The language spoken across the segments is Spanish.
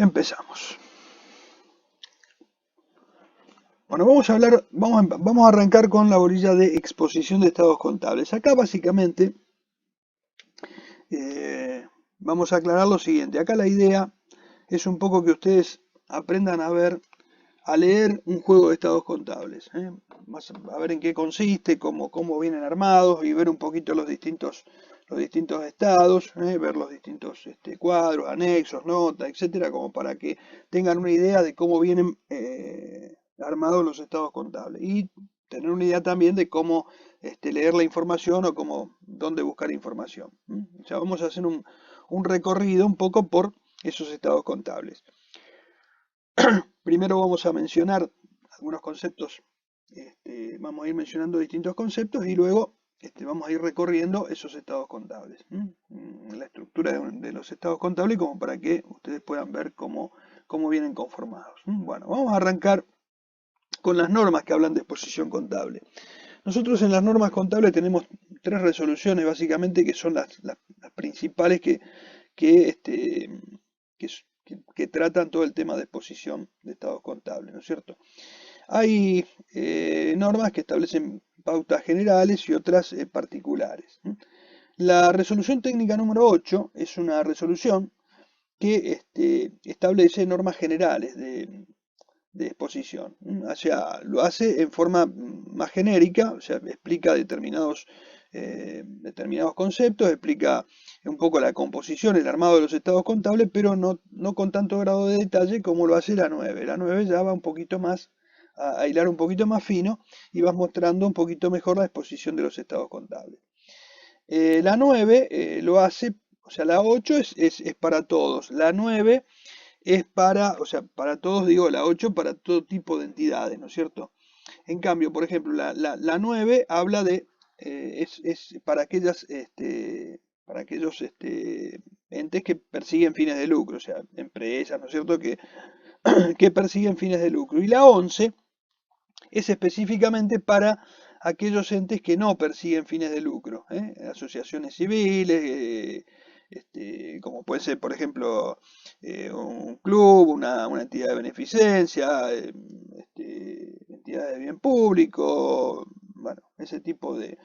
Empezamos. Bueno, vamos a arrancar con la bolilla de exposición de estados contables. Acá básicamente vamos a aclarar lo siguiente. Acá la idea es un poco que ustedes aprendan a leer un juego de estados contables. A ver en qué consiste, cómo vienen armados y ver un poquito los distintos estados, ver los distintos cuadros, anexos, notas, etcétera, como para que tengan una idea de cómo vienen armados los estados contables y tener una idea también de cómo leer la información o dónde buscar información. O sea, vamos a hacer un recorrido un poco por esos estados contables. Primero vamos a mencionar algunos conceptos, vamos a ir mencionando distintos conceptos y luego vamos a ir recorriendo esos estados contables, la estructura de los estados contables, como para que ustedes puedan ver cómo vienen conformados. Bueno, vamos a arrancar con las normas que hablan de exposición contable. Nosotros en las normas contables tenemos tres resoluciones básicamente que son las principales que tratan todo el tema de exposición de estados contables, ¿no es cierto? Hay normas que establecen pautas generales y otras particulares. La resolución técnica número 8 es una resolución que establece normas generales de exposición. O sea, lo hace en forma más genérica, o sea, explica determinados conceptos, explica un poco la composición, el armado de los estados contables, pero no con tanto grado de detalle como lo hace la 9. La 9 ya va un poquito más a hilar un poquito más fino y vas mostrando un poquito mejor la exposición de los estados contables. La 9 lo hace, o sea, la 8 es para todos, la 9 es o sea, para todos, digo, la 8 para todo tipo de entidades, ¿no es cierto? En cambio, por ejemplo, la 9 habla es para para aquellos entes que persiguen fines de lucro, o sea, empresas, ¿no es cierto?, que persiguen fines de lucro. Y la 11 es específicamente para aquellos entes que no persiguen fines de lucro, asociaciones civiles, como puede ser, por ejemplo, un club, una entidad de beneficencia, entidades de bien público, bueno, ese tipo de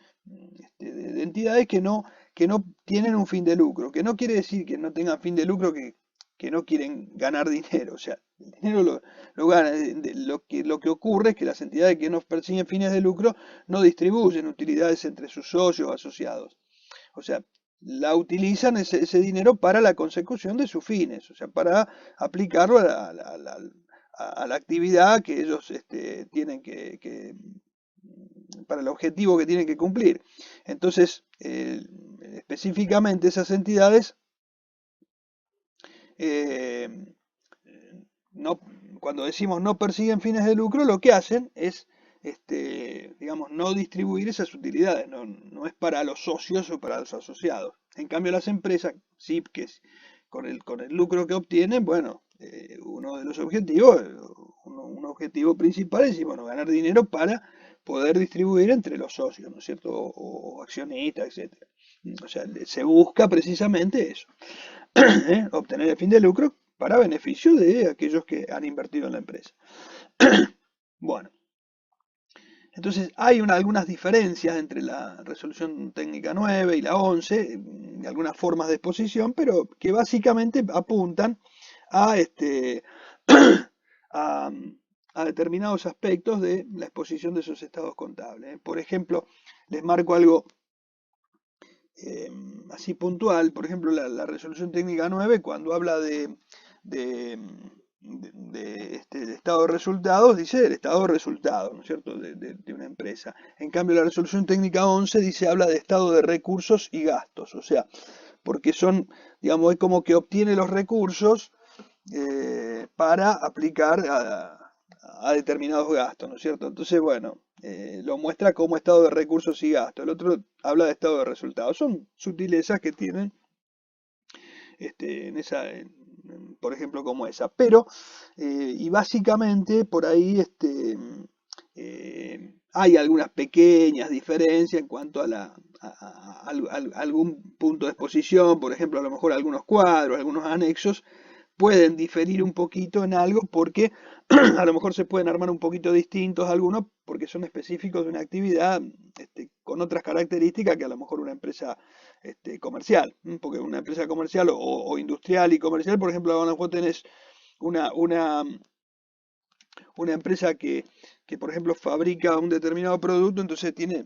entidades que no tienen un fin de lucro, que no quiere decir que no tengan fin de lucro, que no quieren ganar dinero, o sea, el dinero lo ganan. Lo que ocurre es que las entidades que no persiguen fines de lucro no distribuyen utilidades entre sus socios o asociados. O sea, utilizan ese dinero para la consecución de sus fines, o sea, para aplicarlo a la actividad que ellos tienen para el objetivo que tienen que cumplir. Entonces, específicamente esas entidades eh, no, cuando decimos no persiguen fines de lucro, lo que hacen es, digamos, no distribuir esas utilidades, no es para los socios o para los asociados. En cambio, las empresas, sí, con el lucro que obtienen, bueno, uno de los objetivos, un objetivo principal es, bueno, ganar dinero para poder distribuir entre los socios, ¿no es cierto? O accionistas, etcétera. O sea, se busca precisamente eso. Obtener el fin de lucro para beneficio de aquellos que han invertido en la empresa. Bueno, entonces hay algunas diferencias entre la resolución técnica 9 y la 11, algunas formas de exposición, pero que básicamente apuntan a, a, a determinados aspectos de la exposición de esos estados contables. Por ejemplo, les marco algo así puntual. Por ejemplo, la resolución técnica 9, cuando habla de, de estado de resultados, dice el estado de resultados, ¿no es cierto?, de una empresa. En cambio, la resolución técnica 11 habla de estado de recursos y gastos, o sea, porque digamos, es como que obtiene los recursos para aplicar a determinados gastos, ¿no es cierto? Entonces, bueno, lo muestra como estado de recursos y gastos. El otro habla de estado de resultados. Son sutilezas que tienen por ejemplo, como esa. Pero, y básicamente por ahí hay algunas pequeñas diferencias en cuanto a algún punto de exposición, por ejemplo, a lo mejor algunos cuadros, algunos anexos, pueden diferir un poquito en algo porque a lo mejor se pueden armar un poquito distintos algunos porque son específicos de una actividad con otras características que a lo mejor una empresa comercial, porque una empresa comercial o industrial y comercial, por ejemplo, a lo mejor tenés una, una, una empresa que, por ejemplo, fabrica un determinado producto, entonces tiene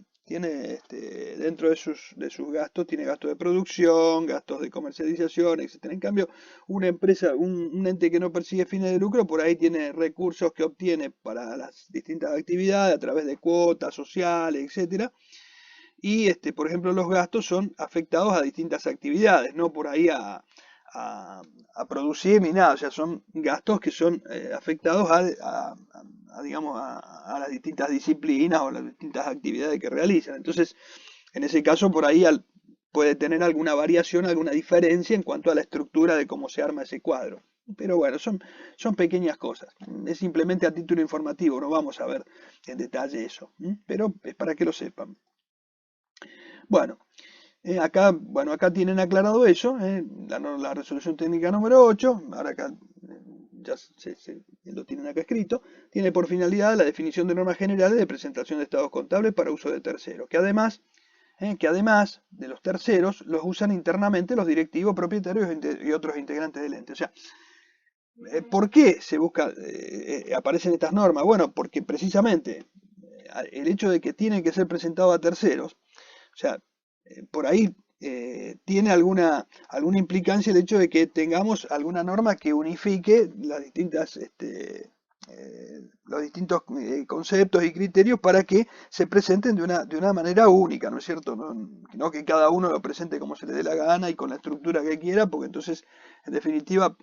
dentro de sus gastos, tiene gastos de producción, gastos de comercialización, etcétera. En cambio, una empresa, un ente que no persigue fines de lucro, por ahí tiene recursos que obtiene para las distintas actividades a través de cuotas sociales, etcétera. Y, por ejemplo, los gastos son afectados a distintas actividades, no por ahí a, a producir ni nada, o sea, son gastos que son afectados digamos, a las distintas disciplinas o las distintas actividades que realizan. Entonces, en ese caso, por ahí puede tener alguna variación, alguna diferencia en cuanto a la estructura de cómo se arma ese cuadro. Pero bueno, son pequeñas cosas. Es simplemente a título informativo, no vamos a ver en detalle eso. Pero es para que lo sepan. Bueno, acá tienen aclarado eso, la resolución técnica número 8, ahora acá ya lo tienen acá escrito, tiene por finalidad la definición de normas generales de presentación de estados contables para uso de terceros, que además de los terceros los usan internamente los directivos, propietarios y otros integrantes del ente. O sea, ¿por qué aparecen estas normas? Bueno, porque precisamente el hecho de que tienen que ser presentados a terceros, o sea, por ahí tiene alguna implicancia el hecho de que tengamos alguna norma que unifique los distintos conceptos y criterios para que se presenten de una manera única, ¿no es cierto? No que cada uno lo presente como se le dé la gana y con la estructura que quiera, porque entonces, en definitiva,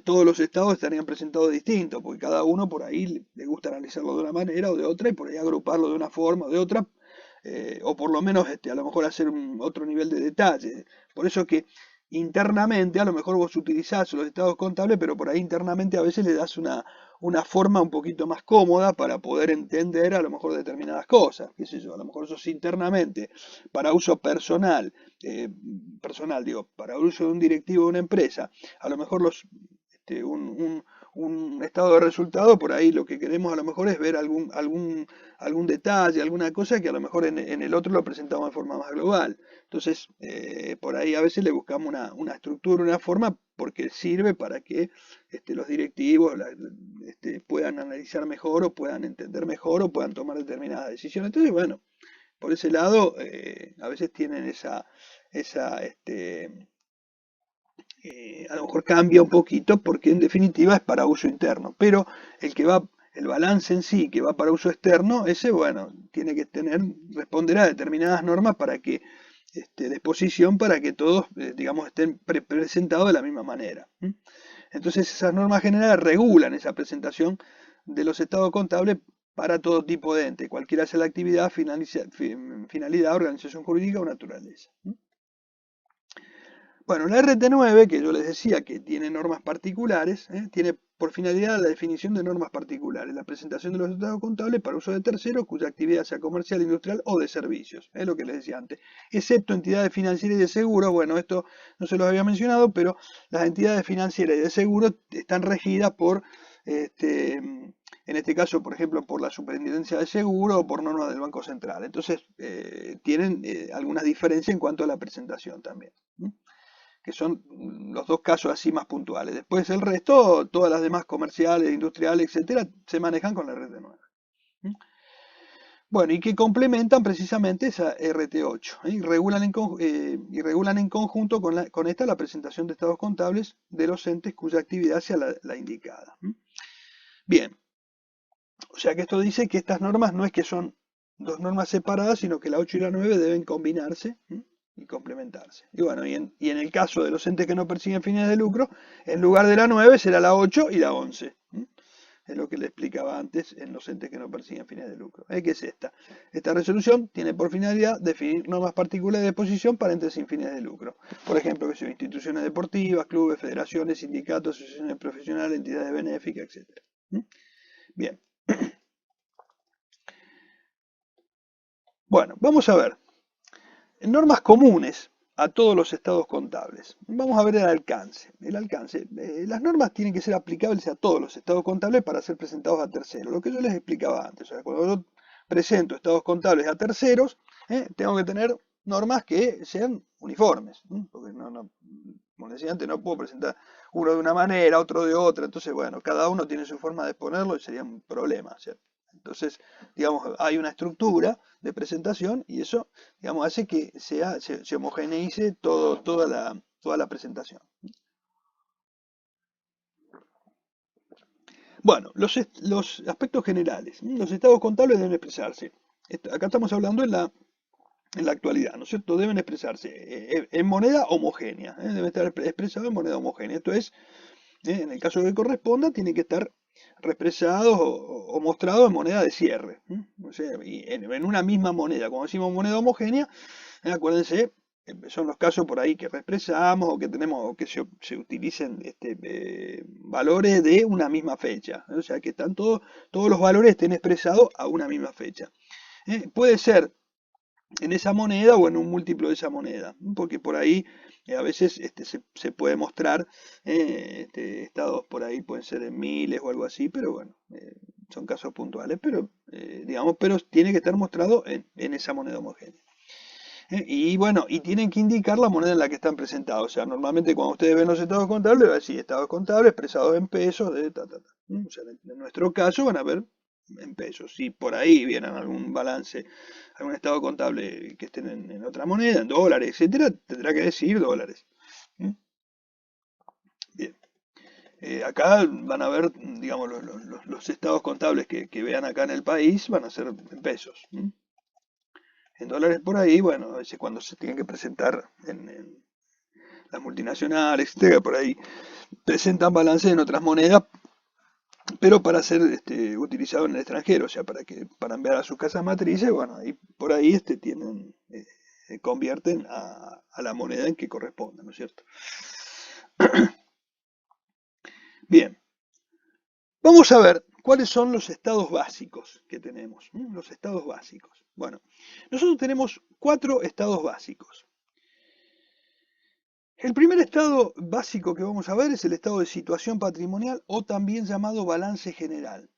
todos los estados estarían presentados distintos, porque cada uno por ahí le gusta analizarlo de una manera o de otra y por ahí agruparlo de una forma o de otra, o por lo menos a lo mejor hacer otro nivel de detalle. Por eso que internamente a lo mejor vos utilizás los estados contables, pero por ahí internamente a veces le das una forma un poquito más cómoda para poder entender a lo mejor determinadas cosas, qué sé yo, a lo mejor sos internamente para uso personal digo, para uso de un directivo de una empresa, a lo mejor un estado de resultado, por ahí lo que queremos a lo mejor es ver algún detalle, alguna cosa que a lo mejor en el otro lo presentamos de forma más global. Entonces, por ahí a veces le buscamos una estructura, una forma, porque sirve para que los directivos puedan analizar mejor o puedan entender mejor o puedan tomar determinadas decisiones. Entonces, bueno, por ese lado, a veces tienen a lo mejor cambia un poquito porque en definitiva es para uso interno, pero el balance en sí que va para uso externo, ese, bueno, tiene que responder a determinadas normas para que, de exposición para que todos, digamos, estén presentados de la misma manera. Entonces esas normas generales regulan esa presentación de los estados contables para todo tipo de ente, cualquiera sea la actividad, finalidad, organización jurídica o naturaleza. Bueno, la RT9, que yo les decía que tiene normas particulares, tiene por finalidad la definición de normas particulares, la presentación de los estados contables para uso de terceros cuya actividad sea comercial, industrial o de servicios, es lo que les decía antes, excepto entidades financieras y de seguro. Bueno, esto no se los había mencionado, pero las entidades financieras y de seguro están regidas por, en este caso, por ejemplo, por la Superintendencia de Seguro o por normas del Banco Central. Entonces, tienen algunas diferencias en cuanto a la presentación también, que son los dos casos así más puntuales. Después el resto, todas las demás comerciales, industriales, etcétera, se manejan con la RT9. Bueno, y que complementan precisamente esa RT8, y regulan en conjunto con esta la presentación de estados contables de los entes cuya actividad sea la indicada. Bien, o sea que esto dice que estas normas no es que son dos normas separadas, sino que la 8 y la 9 deben combinarse y complementarse. Y bueno, y en el caso de los entes que no persiguen fines de lucro, en lugar de la 9 será la 8 y la 11. Es lo que le explicaba antes en los entes que no persiguen fines de lucro. ¿Qué es esta? Esta resolución tiene por finalidad definir normas particulares de exposición para entes sin fines de lucro. Por ejemplo, que son instituciones deportivas, clubes, federaciones, sindicatos, asociaciones profesionales, entidades benéficas, etc. Bien. Bueno, vamos a ver. Normas comunes a todos los estados contables. Vamos a ver el alcance. El alcance. Las normas tienen que ser aplicables a todos los estados contables para ser presentados a terceros. Lo que yo les explicaba antes. O sea, cuando yo presento estados contables a terceros, tengo que tener normas que sean uniformes. Porque como decía antes, no puedo presentar uno de una manera, otro de otra. Entonces, bueno, cada uno tiene su forma de exponerlo y sería un problema, ¿cierto? Entonces, digamos, hay una estructura de presentación y eso, digamos, hace que se homogeneice toda la presentación. Bueno, los aspectos generales. Los estados contables deben expresarse. Acá estamos hablando en la actualidad, ¿no es cierto? Deben expresarse en moneda homogénea. Deben estar expresados en moneda homogénea. Esto es, en el caso que corresponda, tiene que estar represados o mostrados en moneda de cierre. O sea, y en una misma moneda. Cuando decimos moneda homogénea, acuérdense, son los casos por ahí que represamos o que tenemos o que se utilicen valores de una misma fecha. O sea, que están todos los valores estén expresados a una misma fecha. Puede ser en esa moneda o en un múltiplo de esa moneda, porque por ahí a veces se puede mostrar estados por ahí, pueden ser en miles o algo así, pero bueno, son casos puntuales, pero digamos, pero tiene que estar mostrado en esa moneda homogénea. Y bueno, y tienen que indicar la moneda en la que están presentados. O sea, normalmente cuando ustedes ven los estados contables, va a decir estados contables expresados en pesos de ta, ta, ta. O sea, en nuestro caso van a ver en pesos. Si por ahí vieran algún balance, algún estado contable que estén en otra moneda, en dólares, etcétera, tendrá que decir dólares. Bien. Acá van a ver, digamos, los estados contables que vean acá en el país van a ser en pesos. En dólares por ahí, bueno, a veces cuando se tienen que presentar en las multinacionales, etcétera, por ahí presentan balances en otras monedas, pero para ser utilizado en el extranjero, o sea, para enviar a sus casas matrices, bueno, ahí, por ahí convierten a la moneda en que corresponde, ¿no es cierto? Bien, vamos a ver cuáles son los estados básicos que tenemos. Los estados básicos. Bueno, nosotros tenemos 4 estados básicos. El primer estado básico que vamos a ver es el estado de situación patrimonial o también llamado balance general.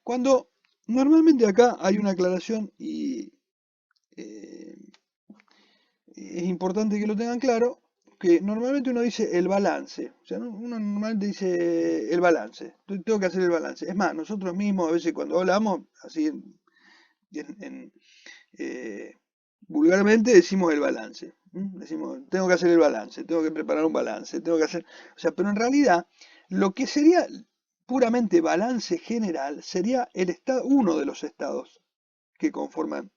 Cuando normalmente acá hay una aclaración y es importante que lo tengan claro, que normalmente uno dice el balance, o sea, uno normalmente dice el balance, tengo que hacer el balance. Es más, nosotros mismos a veces cuando hablamos, así eh, vulgarmente decimos el balance. Decimos, tengo que hacer el balance, tengo que preparar un balance, tengo que hacer... O sea, pero en realidad, lo que sería puramente balance general sería uno de los estados que conforman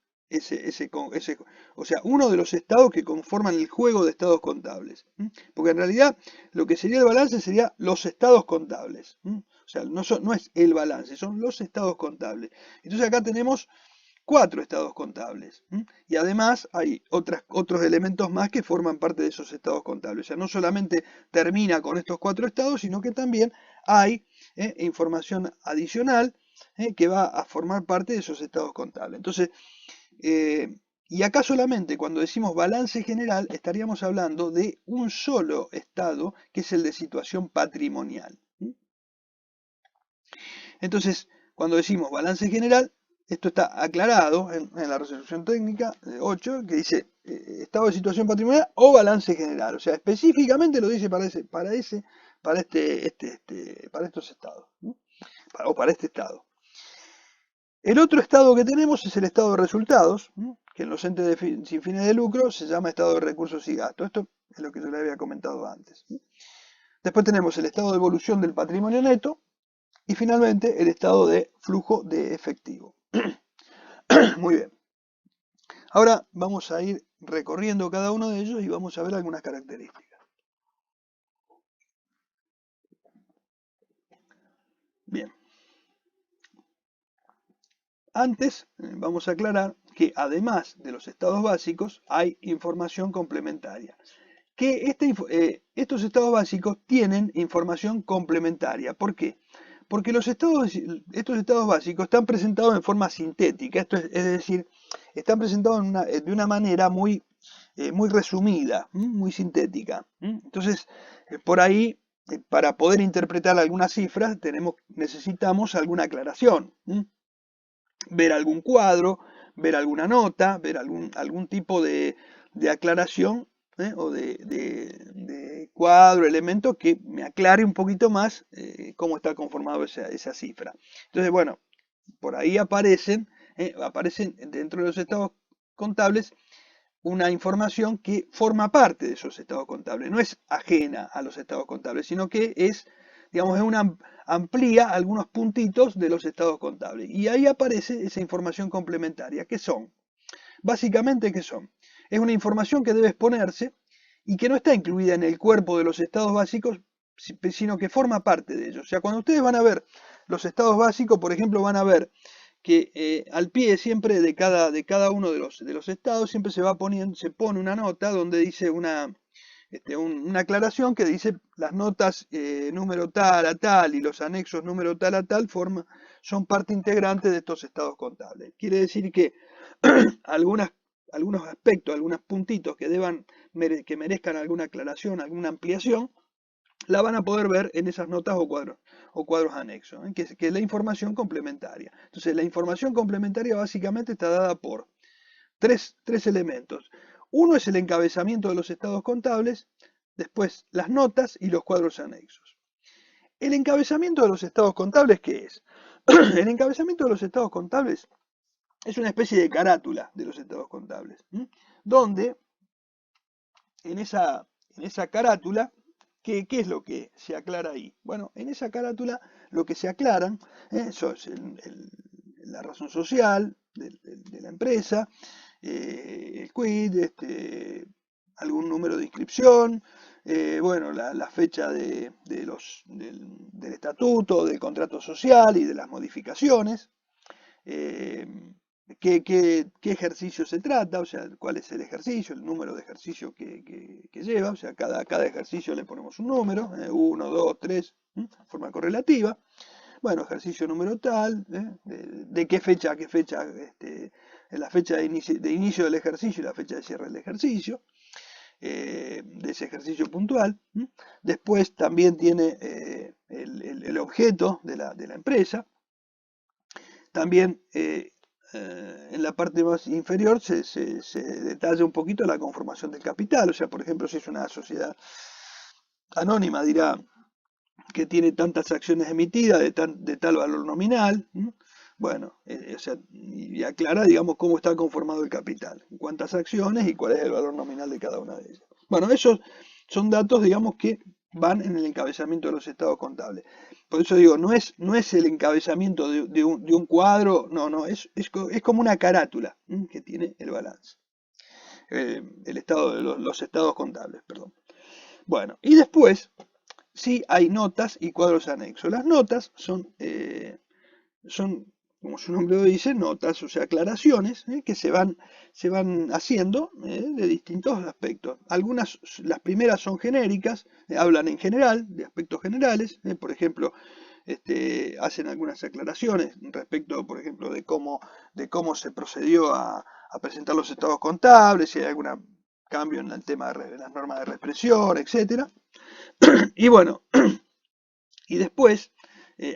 o sea, uno de los estados que conforman el juego de estados contables. Porque en realidad lo que sería el balance sería los estados contables. O sea, no es el balance, son los estados contables. Entonces acá tenemos 4 estados contables. Y además hay otros elementos más que forman parte de esos estados contables. O sea, no solamente termina con estos 4 estados, sino que también hay información adicional que va a formar parte de esos estados contables. Entonces, y acá solamente cuando decimos balance general estaríamos hablando de un solo estado, que es el de situación patrimonial. Entonces, cuando decimos balance general, esto está aclarado en la resolución técnica 8, que dice estado de situación patrimonial o balance general. O sea, específicamente lo dice para estos estados, o para este estado. El otro estado que tenemos es el estado de resultados, que en los entes sin fines de lucro se llama estado de recursos y gastos. Esto es lo que yo le había comentado antes. Después tenemos el estado de evolución del patrimonio neto y finalmente el estado de flujo de efectivo. Muy bien. Ahora vamos a ir recorriendo cada uno de ellos y vamos a ver algunas características. Bien. Antes vamos a aclarar que además de los estados básicos hay información complementaria. Que estos estados básicos tienen información complementaria. ¿Por qué? Porque estos estados básicos están presentados en forma sintética, es decir, están presentados de una manera muy muy resumida, muy sintética. Entonces, por ahí, para poder interpretar algunas cifras, necesitamos alguna aclaración. Ver algún cuadro, ver alguna nota, ver algún tipo de aclaración, o de cuadro, elemento que me aclare un poquito más cómo está conformado esa cifra. Entonces, bueno, por ahí aparecen dentro de los estados contables una información que forma parte de esos estados contables, no es ajena a los estados contables, sino que digamos, amplía algunos puntitos de los estados contables. Y ahí aparece esa información complementaria. ¿Qué son? Básicamente, ¿qué son? Es una información que debe exponerse y que no está incluida en el cuerpo de los estados básicos, sino que forma parte de ellos. O sea, cuando ustedes van a ver los estados básicos, por ejemplo, van a ver que al pie siempre de cada uno de los estados siempre se pone una nota donde dice una aclaración que dice las notas número tal a tal y los anexos número tal a tal son parte integrante de estos estados contables. Quiere decir que algunos aspectos, algunos puntitos que merezcan alguna aclaración, alguna ampliación, la van a poder ver en esas notas o cuadros anexos, que es la información complementaria. Entonces, la información complementaria básicamente está dada por tres elementos. Uno es el encabezamiento de los estados contables, después las notas y los cuadros anexos. El encabezamiento de los estados contables, ¿qué es? El encabezamiento de los estados contables es una especie de carátula de los estados contables, donde en esa carátula, ¿qué es lo que se aclara ahí? Bueno, en esa carátula lo que se aclaran es la razón social de la empresa, el quid, algún número de inscripción, bueno, la fecha del estatuto, del contrato social y de las modificaciones, qué ejercicio se trata, o sea, cuál es el ejercicio, el número de ejercicio que lleva, o sea, cada ejercicio le ponemos un número, 1, 2, 3, de forma correlativa. Bueno, ejercicio número tal, de qué fecha a qué fecha, la fecha de inicio del ejercicio y la fecha de cierre del ejercicio, de ese ejercicio puntual. Después también tiene el objeto de la empresa. También en la parte más inferior se detalla un poquito la conformación del capital, o sea, por ejemplo, si es una sociedad anónima, dirá que tiene tantas acciones emitidas de tal valor nominal, bueno, o sea, y aclara, digamos, cómo está conformado el capital, cuántas acciones y cuál es el valor nominal de cada una de ellas. Bueno, esos son datos, digamos, que van en el encabezamiento de los estados contables. Por eso digo, no es el encabezamiento de un cuadro, no, es como una carátula que tiene el balance. El estado de los estados contables, perdón. Bueno, y después sí hay notas y cuadros anexos. Las notas son, como su nombre lo dice, notas, o sea, aclaraciones que se van haciendo de distintos aspectos. Las primeras son genéricas, hablan en general, de aspectos generales, por ejemplo, hacen algunas aclaraciones respecto, por ejemplo, de cómo se procedió a presentar los estados contables, si hay algún cambio en el tema de las normas de represión, etcétera. Y bueno, y después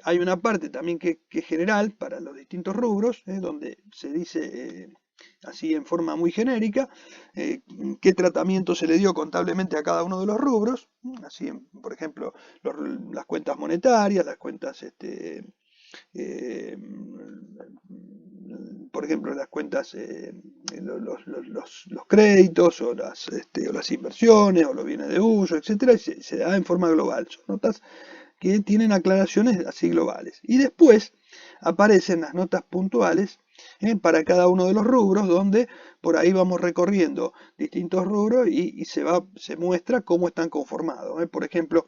hay una parte también que es general para los distintos rubros, donde se dice así en forma muy genérica qué tratamiento se le dio contablemente a cada uno de los rubros, así por ejemplo las cuentas monetarias, las cuentas por ejemplo las cuentas, los créditos o las inversiones o los bienes de uso, etcétera, y se da en forma global. Son notas que tienen aclaraciones así globales. Y después aparecen las notas puntuales para cada uno de los rubros, donde por ahí vamos recorriendo distintos rubros y se muestra cómo están conformados. Por ejemplo,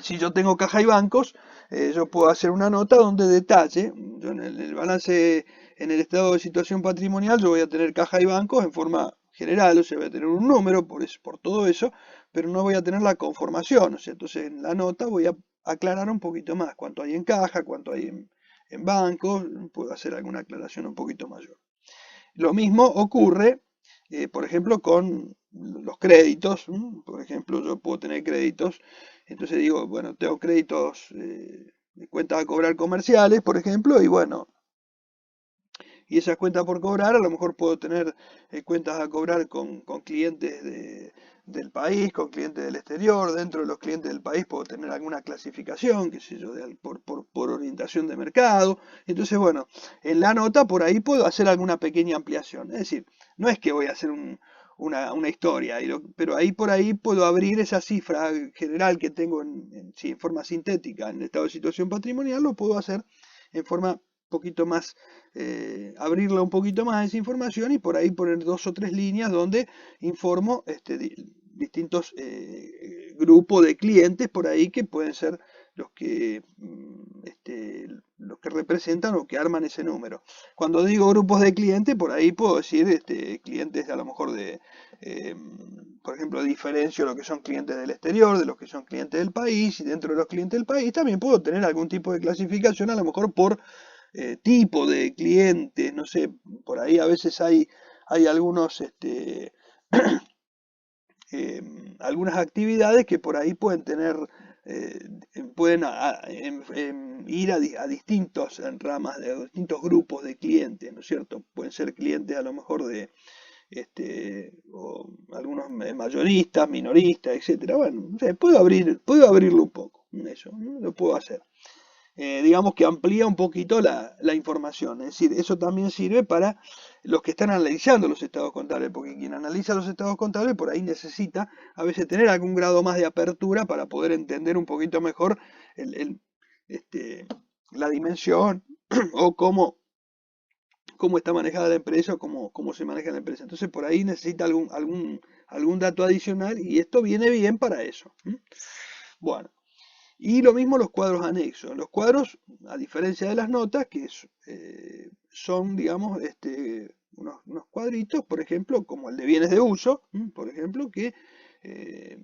si yo tengo caja y bancos, yo puedo hacer una nota donde detalle, yo en el balance, en el estado de situación patrimonial, yo voy a tener caja y bancos en forma general, o sea, voy a tener un número por todo eso, pero no voy a tener la conformación, o sea, entonces en la nota voy a aclarar un poquito más cuánto hay en caja, cuánto hay en bancos, puedo hacer alguna aclaración un poquito mayor. Lo mismo ocurre por ejemplo, con los créditos. Por ejemplo, yo puedo tener créditos, entonces digo, bueno, tengo créditos de cuentas a cobrar comerciales, por ejemplo, y bueno, y esas cuentas por cobrar, a lo mejor puedo tener cuentas a cobrar con clientes del país, con clientes del exterior. Dentro de los clientes del país puedo tener alguna clasificación, qué sé yo, por orientación de mercado. Entonces, bueno, en la nota por ahí puedo hacer alguna pequeña ampliación. Es decir, no es que voy a hacer una historia, pero ahí por ahí puedo abrir esa cifra general que tengo sí, en forma sintética en el estado de situación patrimonial, lo puedo hacer en forma poquito más, abrirla un poquito más esa información y por ahí poner 2 o 3 líneas donde informo distintos grupos de clientes por ahí que pueden ser los que representan o que arman ese número. Cuando digo grupos de clientes, por ahí puedo decir clientes a lo mejor eh, por ejemplo, diferencio lo que son clientes del exterior de los que son clientes del país, y dentro de los clientes del país también puedo tener algún tipo de clasificación, a lo mejor por tipo de clientes, no sé, por ahí a veces hay algunos, algunas actividades que por ahí pueden tener, pueden ir a distintos ramas, a distintos grupos de clientes, ¿no es cierto? Pueden ser clientes a lo mejor o algunos mayoristas, minoristas, etcétera. Bueno, no sé, puedo abrirlo un poco, eso, ¿no? Lo puedo hacer. Digamos que amplía un poquito la información. Es decir, eso también sirve para los que están analizando los estados contables, porque quien analiza los estados contables por ahí necesita a veces tener algún grado más de apertura para poder entender un poquito mejor el, este, la dimensión o cómo está manejada la empresa o cómo se maneja la empresa. Entonces por ahí necesita algún dato adicional y esto viene bien para eso. Bueno. Y lo mismo los cuadros anexos. Los cuadros, a diferencia de las notas, que son, digamos, unos cuadritos, por ejemplo, como el de bienes de uso, por ejemplo, que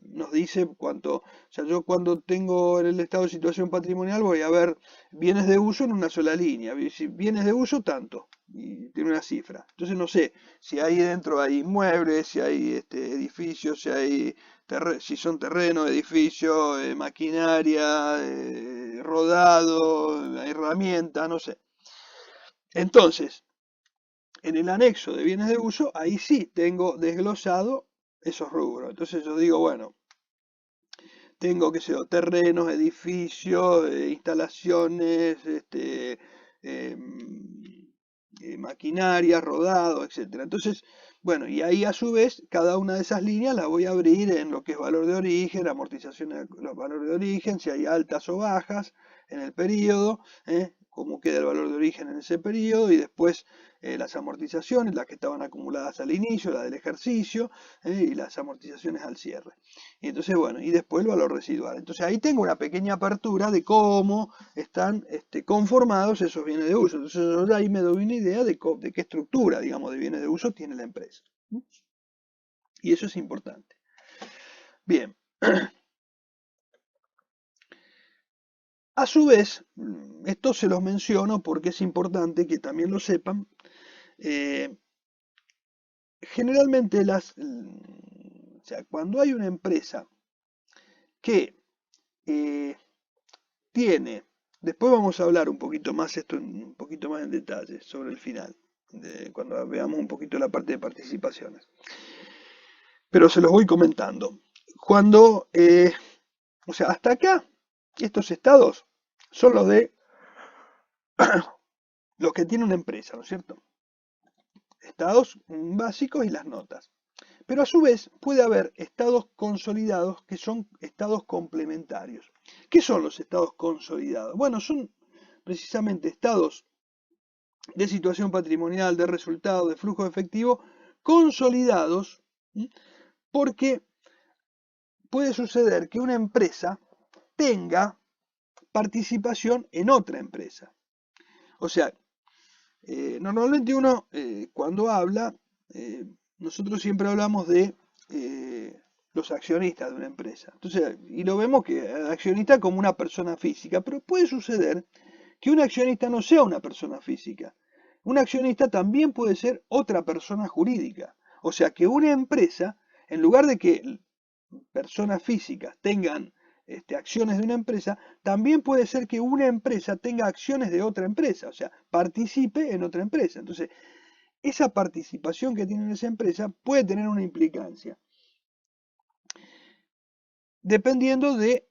nos dice cuánto, o sea, yo cuando tengo en el estado de situación patrimonial voy a ver bienes de uso en una sola línea. Bienes de uso tanto, y tiene una cifra. Entonces no sé si ahí dentro hay inmuebles, si hay edificios, si son terrenos, edificios, maquinaria, rodado, herramienta, no sé. Entonces, en el anexo de bienes de uso, ahí sí tengo desglosado esos rubros. Entonces yo digo, bueno, tengo, qué sé yo, terrenos, edificios, instalaciones, maquinaria, rodado, etcétera. Entonces, bueno, y ahí a su vez, cada una de esas líneas la voy a abrir en lo que es valor de origen, amortización de los valores de origen, si hay altas o bajas en el periodo, cómo queda el valor de origen en ese periodo, y después las amortizaciones, las que estaban acumuladas al inicio, la del ejercicio, y las amortizaciones al cierre. Y entonces, bueno, y después el valor residual. Entonces ahí tengo una pequeña apertura de cómo están conformados esos bienes de uso. Entonces yo ahí me doy una idea de qué estructura, digamos, de bienes de uso tiene la empresa. Y eso es importante. Bien. A su vez, esto se los menciono porque es importante que también lo sepan. Generalmente o sea, cuando hay una empresa que tiene, después vamos a hablar un poquito más esto un poquito más en detalle sobre el final, cuando veamos un poquito la parte de participaciones. Pero se los voy comentando. O sea, hasta acá, estos estados son los de los que tiene una empresa, ¿no es cierto? Estados básicos y las notas. Pero a su vez puede haber estados consolidados que son estados complementarios. ¿Qué son los estados consolidados? Bueno, son precisamente estados de situación patrimonial, de resultado, de flujo efectivo, consolidados, porque puede suceder que una empresa tenga participación en otra empresa. O sea, normalmente uno cuando habla, nosotros siempre hablamos de los accionistas de una empresa. Entonces, y lo vemos que el accionista como una persona física, pero puede suceder que un accionista no sea una persona física. Un accionista también puede ser otra persona jurídica. O sea que una empresa, en lugar de que personas físicas tengan acciones de una empresa, también puede ser que una empresa tenga acciones de otra empresa, o sea, participe en otra empresa. Entonces, esa participación que tiene en esa empresa puede tener una implicancia, dependiendo de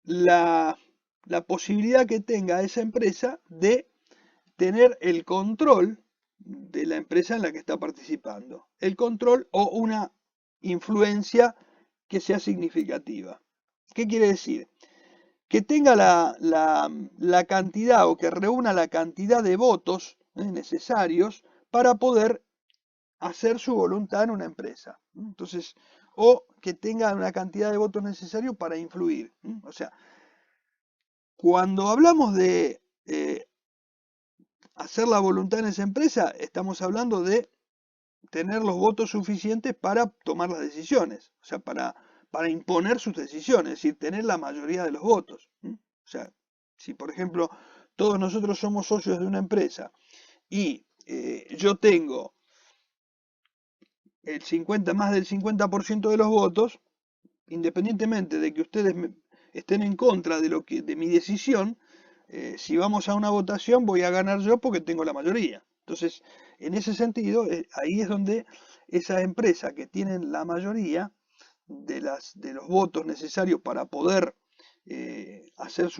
la, la posibilidad que tenga esa empresa de tener el control de la empresa en la que está participando. El control o una influencia que sea significativa. ¿Qué quiere decir? Que tenga la cantidad o que reúna la cantidad de votos necesarios para poder hacer su voluntad en una empresa. Entonces, o que tenga una cantidad de votos necesarios para influir. O sea, cuando hablamos de hacer la voluntad en esa empresa, estamos hablando de tener los votos suficientes para tomar las decisiones, o sea, para imponer sus decisiones, es decir, tener la mayoría de los votos. O sea, si por ejemplo todos nosotros somos socios de una empresa y yo tengo más del 50% de los votos, independientemente de que ustedes estén en contra de mi decisión, si vamos a una votación voy a ganar yo porque tengo la mayoría. Entonces, en ese sentido, ahí es donde esa empresa que tienen la mayoría de los votos necesarios para poder hacer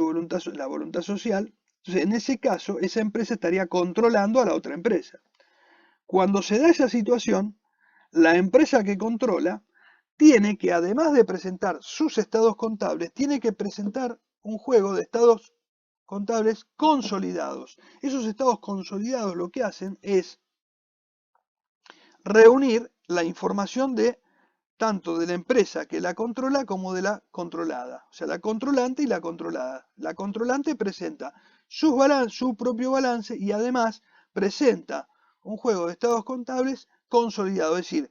la voluntad social, entonces en ese caso esa empresa estaría controlando a la otra empresa. Cuando se da esa situación, la empresa que controla tiene que, además de presentar sus estados contables, tiene que presentar un juego de estados contables consolidados. Esos estados consolidados lo que hacen es reunir la información de tanto de la empresa que la controla como de la controlada. O sea, la controlante y la controlada. La controlante presenta su propio balance y además presenta un juego de estados contables consolidado, es decir,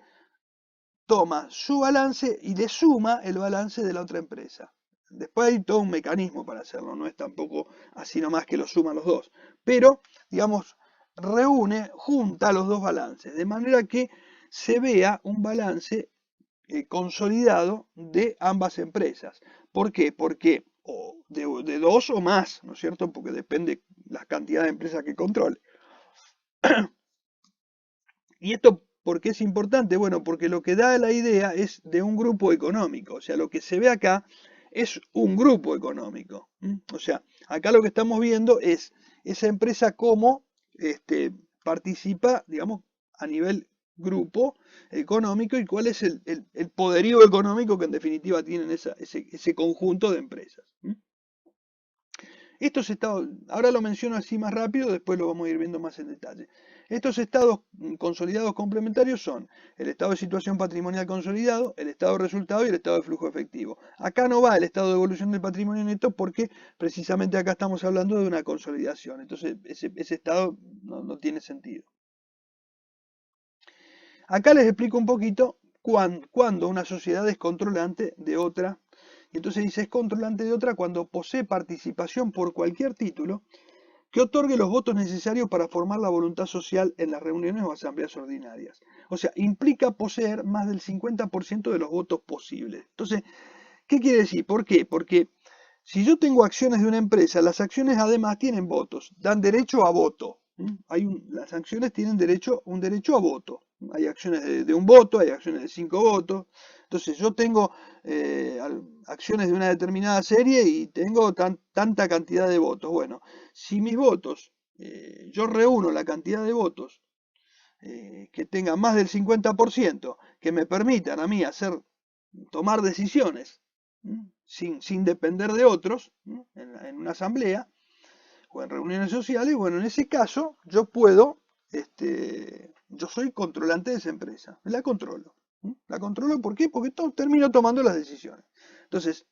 toma su balance y le suma el balance de la otra empresa. Después hay todo un mecanismo para hacerlo, no es tampoco así nomás que lo suman los dos. Pero, digamos, junta los dos balances, de manera que se vea un balance consolidado de ambas empresas. ¿Por qué? Porque de dos o más, ¿no es cierto? Porque depende la cantidad de empresas que controle. Y esto, ¿por qué es importante? Bueno, porque lo que da la idea es de un grupo económico. O sea, lo que se ve acá es un grupo económico. O sea, acá lo que estamos viendo es esa empresa cómo participa, digamos, a nivel grupo económico y cuál es el poderío económico que en definitiva tienen ese conjunto de empresas. Estos estados, ahora lo menciono así más rápido, después lo vamos a ir viendo más en detalle. Estos estados consolidados complementarios son el estado de situación patrimonial consolidado, el estado de resultado y el estado de flujo efectivo. Acá no va el estado de evolución del patrimonio neto porque precisamente acá estamos hablando de una consolidación. Entonces ese estado no tiene sentido. Acá les explico un poquito cuándo una sociedad es controlante de otra. Y entonces dice, es controlante de otra cuando posee participación por cualquier título que otorgue los votos necesarios para formar la voluntad social en las reuniones o asambleas ordinarias. O sea, implica poseer más del 50% de los votos posibles. Entonces, ¿qué quiere decir? ¿Por qué? Porque si yo tengo acciones de una empresa, las acciones además tienen votos, dan derecho a voto. Las acciones tienen un derecho a voto. Hay acciones de un voto, hay acciones de 5 votos. Entonces yo tengo acciones de una determinada serie y tengo tanta cantidad de votos. Bueno, si mis votos, yo reúno la cantidad de votos que tengan más del 50%, que me permitan a mí tomar decisiones sin depender de otros en una asamblea o en reuniones sociales, bueno, en ese caso yo puedo, yo soy controlante de esa empresa, la controlo. La controlo, ¿por qué? Porque termino tomando las decisiones. Entonces,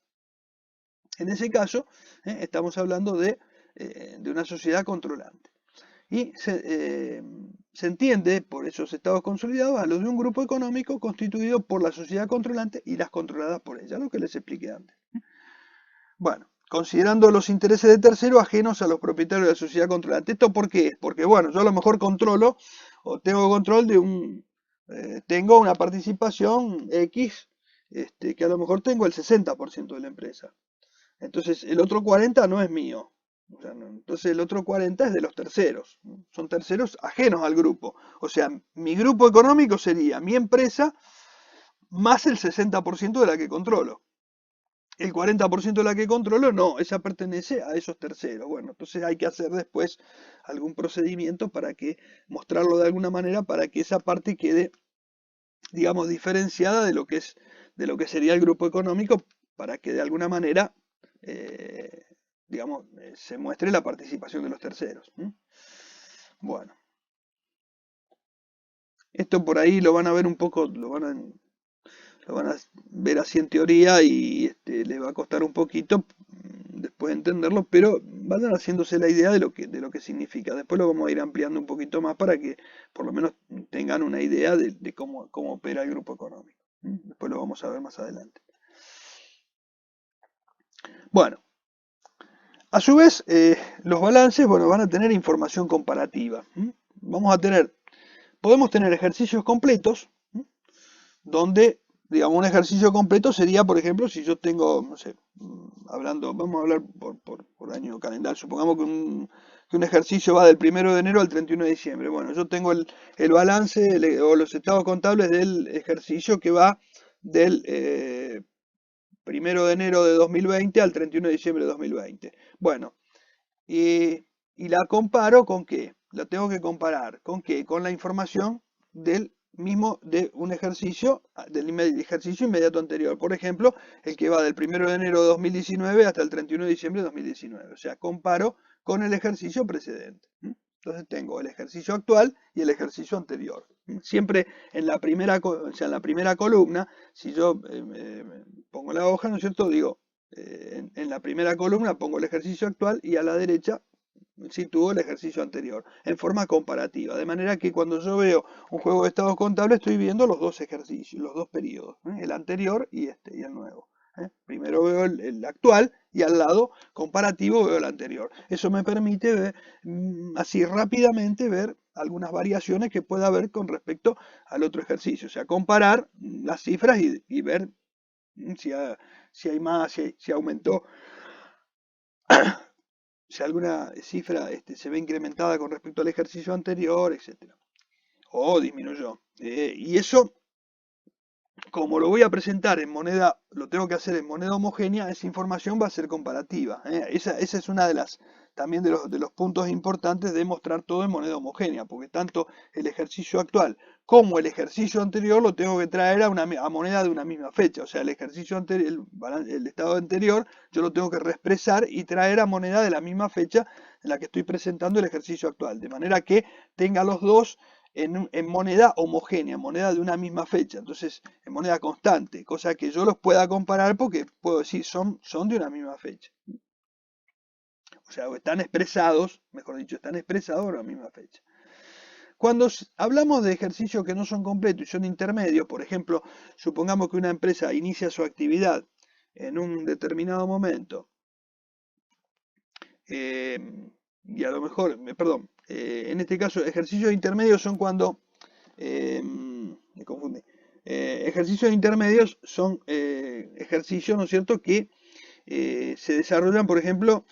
en ese caso, estamos hablando de una sociedad controlante. Y se entiende por esos estados consolidados a los de un grupo económico constituido por la sociedad controlante y las controladas por ella, lo que les expliqué antes. Bueno, considerando los intereses de terceros ajenos a los propietarios de la sociedad controlante. ¿Esto por qué? Porque, bueno, yo a lo mejor controlo o tengo control de tengo una participación X, que a lo mejor tengo el 60% de la empresa. Entonces el otro 40 no es mío. O sea, entonces el otro 40 es de los terceros. Son terceros ajenos al grupo. O sea, mi grupo económico sería mi empresa más el 60% de la que controlo. El 40% de la que controlo, no, esa pertenece a esos terceros. Bueno, entonces hay que hacer después algún procedimiento para que mostrarlo de alguna manera para que esa parte quede, digamos, diferenciada de lo que sería el grupo económico, para que de alguna manera, eh, digamos, se muestre la participación de los terceros. Bueno, esto por ahí lo van a ver un poco, lo van a ver así en teoría y les va a costar un poquito después entenderlo, pero vayan haciéndose la idea de lo que significa. Después lo vamos a ir ampliando un poquito más para que por lo menos tengan una idea de cómo opera el grupo económico. Después lo vamos a ver más adelante. Bueno, a su vez, los balances, bueno, van a tener información comparativa. Vamos a tener, podemos tener ejercicios completos, donde, digamos, un ejercicio completo sería, por ejemplo, si yo tengo, no sé, vamos a hablar por año calendario, supongamos que un ejercicio va del 1 de enero al 31 de diciembre. Bueno, yo tengo el balance o los estados contables del ejercicio que va del 1 de enero de 2020 al 31 de diciembre de 2020. Bueno, y la comparo con qué? La tengo que comparar con qué? Con la información del mismo de un ejercicio, del ejercicio inmediato anterior. Por ejemplo, el que va del 1 de enero de 2019 hasta el 31 de diciembre de 2019. O sea, comparo con el ejercicio precedente. Entonces tengo el ejercicio actual y el ejercicio anterior. Siempre en la primera, o sea, en la primera columna, si yo pongo la hoja, ¿no es cierto? Digo, en la primera columna pongo el ejercicio actual y a la derecha sitúo el ejercicio anterior, en forma comparativa. De manera que cuando yo veo un juego de estados contables estoy viendo los dos ejercicios, los dos periodos, el anterior y el nuevo. Primero veo el actual y al lado comparativo veo el anterior. Eso me permite así rápidamente ver algunas variaciones que pueda haber con respecto al otro ejercicio. O sea, comparar las cifras y ver si hay más, si aumentó, si alguna cifra se ve incrementada con respecto al ejercicio anterior, etc. O disminuyó. Y eso, como lo voy a presentar en moneda, lo tengo que hacer en moneda homogénea, esa información va a ser comparativa. Esa es una de las, también de los puntos importantes de mostrar todo en moneda homogénea, porque tanto el ejercicio actual como el ejercicio anterior lo tengo que traer a moneda de una misma fecha. O sea, el ejercicio anterior, el estado anterior, yo lo tengo que reexpresar y traer a moneda de la misma fecha en la que estoy presentando el ejercicio actual. De manera que tenga los dos en moneda homogénea, moneda de una misma fecha, entonces en moneda constante, cosa que yo los pueda comparar porque puedo decir son de una misma fecha. O sea, están expresados, mejor dicho, están expresados en la misma fecha. Cuando hablamos de ejercicios que no son completos y son intermedios, por ejemplo, supongamos que una empresa inicia su actividad en un determinado momento, y a lo mejor, perdón, en este caso ejercicios intermedios son cuando, me confundí, ejercicios intermedios son ejercicios, ¿no es cierto?, que se desarrollan, por ejemplo,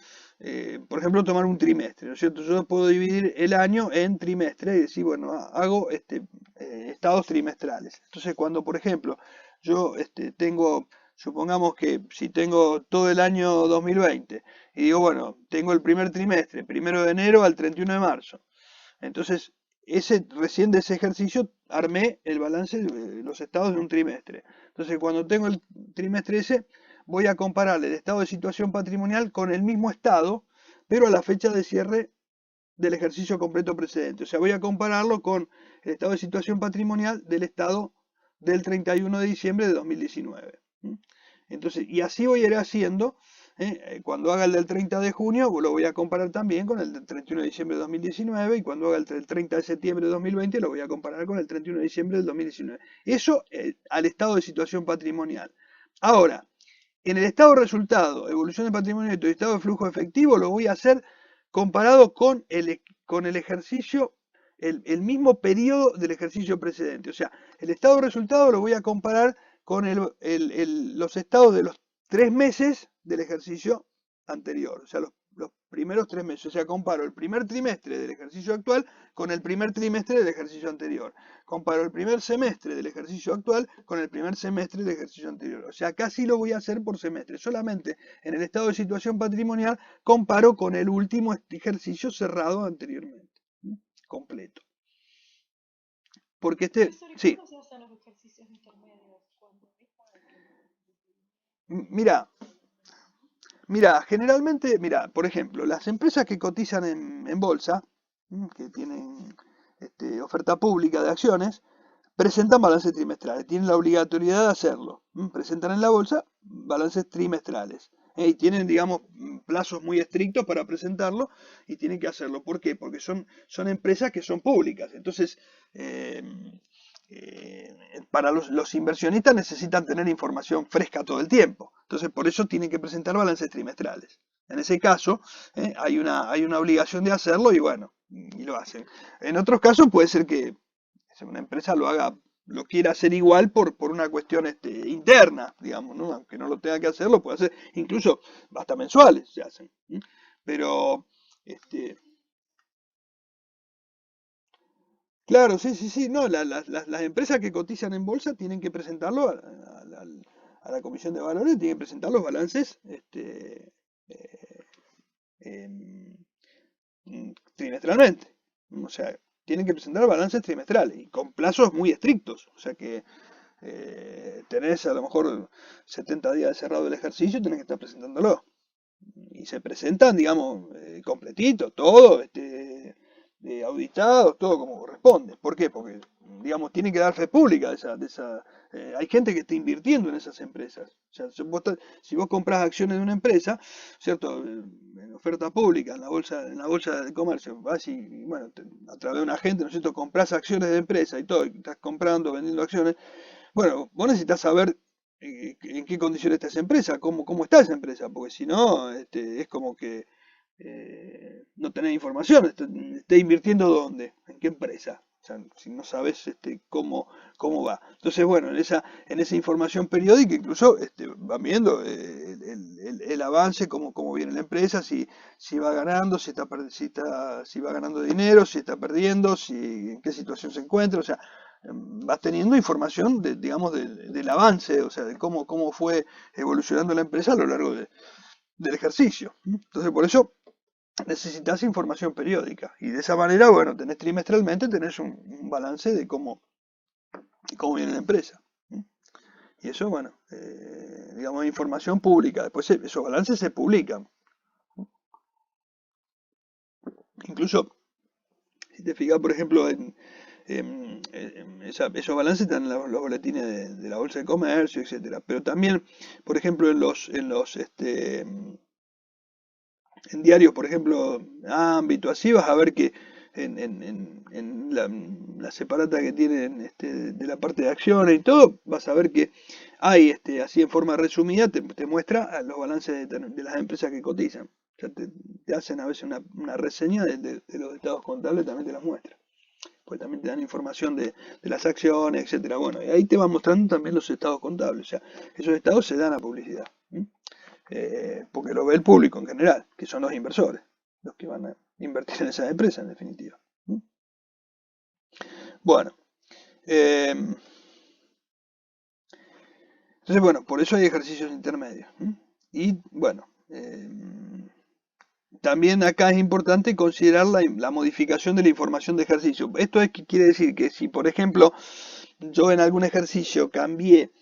tomar un trimestre, ¿no es cierto? Yo puedo dividir el año en trimestres y decir, bueno, hago estados trimestrales. Entonces, cuando, por ejemplo, yo tengo, supongamos que si tengo todo el año 2020 y digo, bueno, tengo el primer trimestre, 1 de enero al 31 de marzo. Entonces, recién de ese ejercicio armé el balance de los estados de un trimestre. Entonces, cuando tengo el trimestre ese, voy a comparar el estado de situación patrimonial con el mismo estado, pero a la fecha de cierre del ejercicio completo precedente. O sea, voy a compararlo con el estado de situación patrimonial del estado del 31 de diciembre de 2019. Entonces, y así voy a ir haciendo. Cuando haga el del 30 de junio, lo voy a comparar también con el del 31 de diciembre de 2019, y cuando haga el del 30 de septiembre de 2020, lo voy a comparar con el 31 de diciembre del 2019. Eso al estado de situación patrimonial. Ahora, en el estado de resultado, evolución de patrimonio neto y estado de flujo efectivo, lo voy a hacer comparado con el ejercicio el mismo periodo del ejercicio precedente. O sea, el estado de resultado lo voy a comparar con los estados de los 3 meses del ejercicio anterior. O sea, los primeros 3 meses. O sea, comparo el primer trimestre del ejercicio actual con el primer trimestre del ejercicio anterior. Comparo el primer semestre del ejercicio actual con el primer semestre del ejercicio anterior. O sea, casi lo voy a hacer por semestre. Solamente en el estado de situación patrimonial comparo con el último ejercicio cerrado anteriormente. Completo. Porque Profesor, ¿y sí, cuándo se hacen los ejercicios intermedios? ¿Cuándo? mira, generalmente, por ejemplo, las empresas que cotizan en bolsa, que tienen oferta pública de acciones, presentan balances trimestrales, tienen la obligatoriedad de hacerlo. Presentan en la bolsa balances trimestrales. Y tienen, digamos, plazos muy estrictos para presentarlo y tienen que hacerlo. ¿Por qué? Porque son empresas que son públicas. Entonces, eh, para los inversionistas necesitan tener información fresca todo el tiempo. Entonces, por eso tienen que presentar balances trimestrales. En ese caso, hay una obligación de hacerlo y bueno, y lo hacen. En otros casos puede ser que una empresa lo quiera hacer igual por una cuestión interna, digamos, ¿no? Aunque no lo tenga que hacer, lo puede hacer, incluso hasta mensuales se hacen. Pero, este, claro, sí, sí, sí, no, las empresas que cotizan en bolsa tienen que presentarlo a la Comisión de Valores, tienen que presentar los balances eh, em, trimestralmente. O sea, tienen que presentar balances trimestrales y con plazos muy estrictos. O sea que tenés a lo mejor 70 días de cerrado el ejercicio y tenés que estar presentándolo. Y se presentan, digamos, completitos, todo, auditados, todo como corresponde. ¿Por qué? Porque, digamos, tiene que dar fe pública hay gente que está invirtiendo en esas empresas. O sea, si vos compras acciones de una empresa, ¿cierto? En oferta pública, en la bolsa de comercio, vas y bueno, a través de un agente, ¿no es cierto? Compras acciones de empresa y todo, y estás comprando, vendiendo acciones. Bueno, vos necesitas saber en qué condiciones está esa empresa, cómo está esa empresa, porque si no, es como que no tenés información, está invirtiendo dónde, en qué empresa, o sea, si no sabes cómo va. Entonces, bueno, en esa información periódica incluso van viendo el avance, cómo viene la empresa, si va ganando, si va ganando dinero, si está perdiendo, en qué situación se encuentra, o sea, vas teniendo información digamos, del avance, o sea, de cómo fue evolucionando la empresa a lo largo del ejercicio. Entonces, por eso necesitas información periódica. Y de esa manera, bueno, trimestralmente tenés un balance de cómo viene la empresa. Y eso, bueno, digamos, es información pública. Después esos balances se publican. Incluso, si te fijas, por ejemplo, esos balances están en los boletines de la Bolsa de Comercio, etcétera. Pero también, por ejemplo, en diarios, por ejemplo, Ámbito, así vas a ver que en la separata que tienen de la parte de acciones y todo, vas a ver que hay, así en forma resumida, te muestra los balances de las empresas que cotizan. O sea, te hacen a veces una reseña de los estados contables, también te las muestra. Pues también te dan información de las acciones, etcétera. Bueno, y ahí te van mostrando también los estados contables. O sea, esos estados se dan a publicidad. Porque lo ve el público en general, que son los inversores, los que van a invertir en esas empresas en definitiva. Bueno, eh, entonces bueno, por eso hay ejercicios intermedios. Y bueno, también acá es importante considerar la modificación de la información de ejercicio. Esto quiere decir que si, por ejemplo, yo en algún ejercicio cambié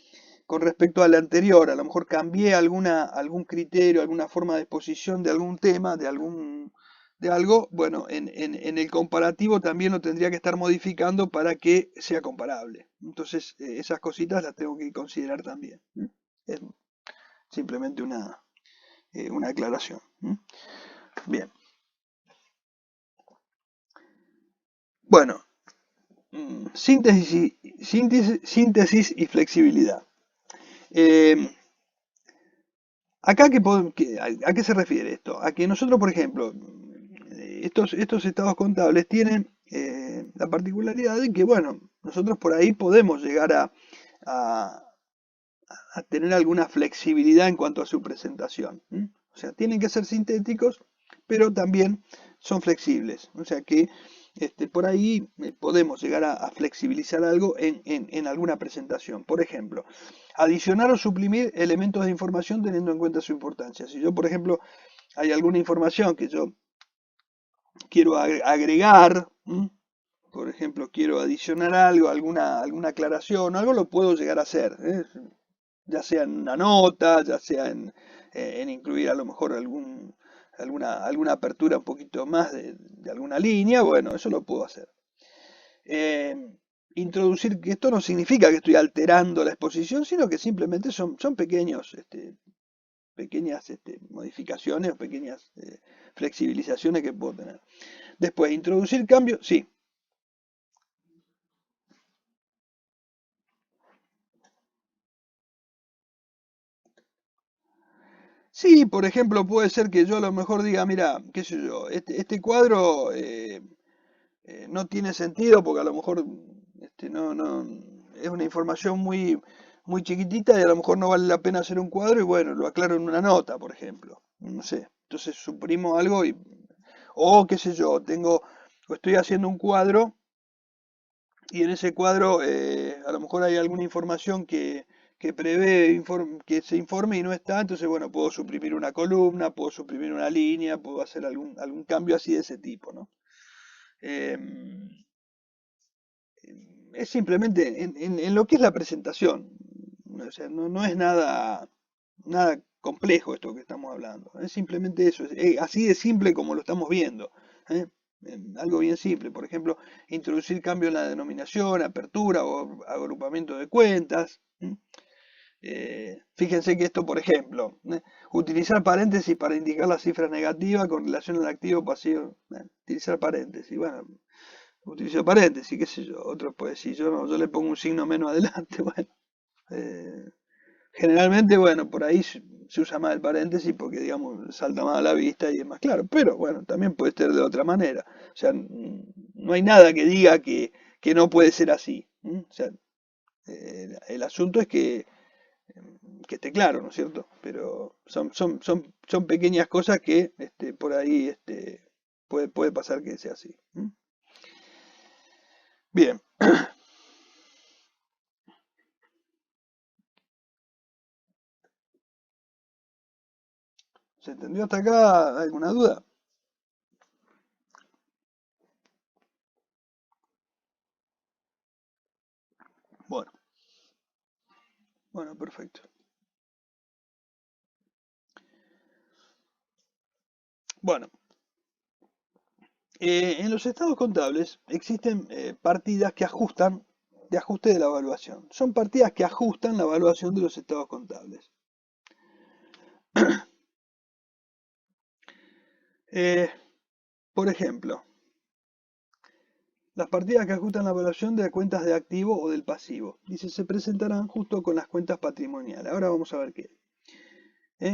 con respecto al anterior, a lo mejor cambié algún criterio, alguna forma de exposición de algún tema, de algo, bueno, en el comparativo también lo tendría que estar modificando para que sea comparable. Entonces, esas cositas las tengo que considerar también. Es simplemente una aclaración. Bien. Bueno, síntesis y flexibilidad. Eh, Acá, ¿a qué se refiere esto? A que nosotros, por ejemplo, estos estados contables tienen la particularidad de que, bueno, nosotros por ahí podemos llegar a- a tener alguna flexibilidad en cuanto a su presentación. O sea, tienen que ser sintéticos, pero también son flexibles. O sea que por ahí podemos llegar a flexibilizar algo en alguna presentación. Por ejemplo, adicionar o suprimir elementos de información teniendo en cuenta su importancia. Si yo, por ejemplo, hay alguna información que yo quiero agregar, por ejemplo, quiero adicionar algo, alguna aclaración, algo lo puedo llegar a hacer, ya sea en una nota, ya sea en incluir a lo mejor alguna apertura un poquito más de alguna línea, bueno, eso lo puedo hacer. Eh, Introducir, que esto no significa que estoy alterando la exposición, sino que simplemente son pequeñas modificaciones o pequeñas flexibilizaciones que puedo tener. Después, introducir cambios, sí. Sí, por ejemplo, puede ser que yo a lo mejor diga, mira, qué sé yo, este cuadro no tiene sentido porque a lo mejor no, es una información muy chiquitita y a lo mejor no vale la pena hacer un cuadro y bueno, lo aclaro en una nota, por ejemplo. No sé, entonces suprimo algo o qué sé yo, o estoy haciendo un cuadro y en ese cuadro a lo mejor hay alguna información que prevé que se informe y no está, entonces bueno, puedo suprimir una columna, puedo suprimir una línea, puedo hacer algún cambio así de ese tipo, ¿no? Em, es simplemente en lo que es la presentación, o sea, no es nada complejo esto que estamos hablando, es simplemente eso, así de simple como lo estamos viendo. ¿eh? Algo bien simple, por ejemplo, introducir cambio en la denominación, apertura o agrupamiento de cuentas. Fíjense que esto, por ejemplo, utilizar paréntesis para indicar las cifras negativas con relación al activo pasivo. Utilizar paréntesis, bueno, utilizo paréntesis, qué sé yo. Otro puede decir, yo no, yo le pongo un signo menos adelante. Bueno, eh, generalmente, bueno, por ahí se usa más el paréntesis porque, digamos, salta más a la vista y es más claro. Pero bueno, también puede ser de otra manera. O sea, no hay nada que diga que no puede ser así. O sea, el asunto es que esté claro, ¿no es cierto? Pero son pequeñas cosas que por ahí puede pasar que sea así. Bien, ¿se entendió hasta acá? ¿Alguna duda? Bueno, bueno, perfecto. Bueno, en los estados contables existen partidas que ajustan de ajuste de la evaluación. Son partidas que ajustan la evaluación de los estados contables. Eh, por ejemplo, las partidas que ajustan la evaluación de cuentas de activo o del pasivo. Dice, se presentarán justo con las cuentas patrimoniales. Ahora vamos a ver qué.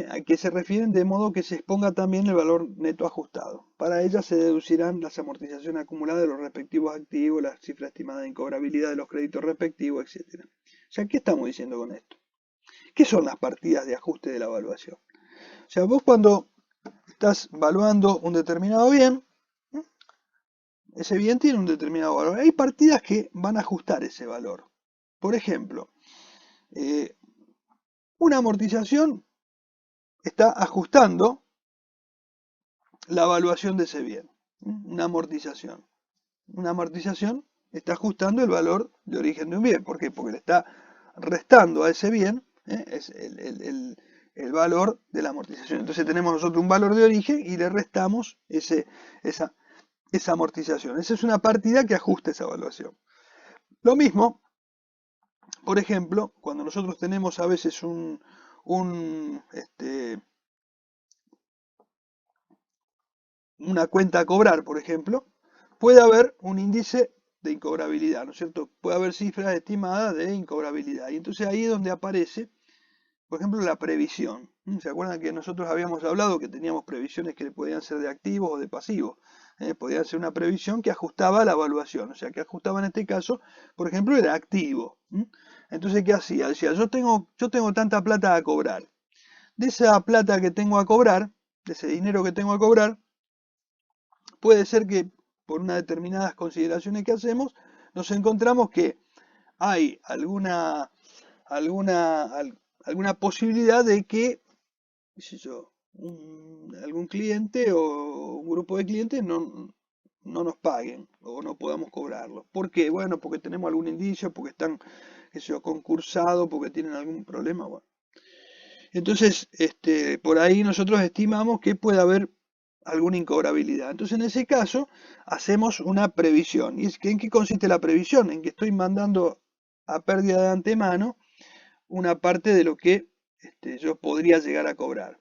A qué se refieren de modo que se exponga también el valor neto ajustado. Para ellas se deducirán las amortizaciones acumuladas de los respectivos activos, la cifra estimada de incobrabilidad de los créditos respectivos, etc. O sea, ¿qué estamos diciendo con esto? ¿Qué son las partidas de ajuste de la evaluación? O sea, vos cuando estás evaluando un determinado bien, ese bien tiene un determinado valor. Hay partidas que van a ajustar ese valor. Por ejemplo, eh, una amortización está ajustando la evaluación de ese bien. Una amortización. Una amortización está ajustando el valor de origen de un bien. ¿Por qué? Porque le está restando a ese bien es el valor de la amortización. Entonces tenemos nosotros un valor de origen y le restamos esa, esa amortización. Esa es una partida que ajusta esa evaluación. Lo mismo, por ejemplo, cuando nosotros tenemos a veces una cuenta a cobrar, por ejemplo, puede haber un índice de incobrabilidad, ¿no es cierto? Puede haber cifras estimadas de incobrabilidad. Y entonces ahí es donde aparece, por ejemplo, la previsión. ¿Se acuerdan que nosotros habíamos hablado que teníamos previsiones que podían ser de activos o de pasivos? Podía ser una previsión que ajustaba la evaluación, o sea, que ajustaba en este caso, por ejemplo, era activo. Entonces, ¿qué hacía? Decía, yo tengo tanta plata a cobrar. De esa plata que tengo a cobrar, de ese dinero que tengo a cobrar, puede ser que por unas determinadas consideraciones que hacemos, nos encontramos que hay alguna posibilidad de que, qué sé yo, algún cliente o un grupo de clientes no nos paguen o no podamos cobrarlo. ¿Por qué? Bueno, porque tenemos algún indicio, porque están, qué sé yo, concursados, porque tienen algún problema. Bueno. Entonces, por ahí nosotros estimamos que puede haber alguna incobrabilidad. Entonces, en ese caso, hacemos una previsión. ¿Y en qué consiste la previsión? En que estoy mandando a pérdida de antemano una parte de lo que yo podría llegar a cobrar.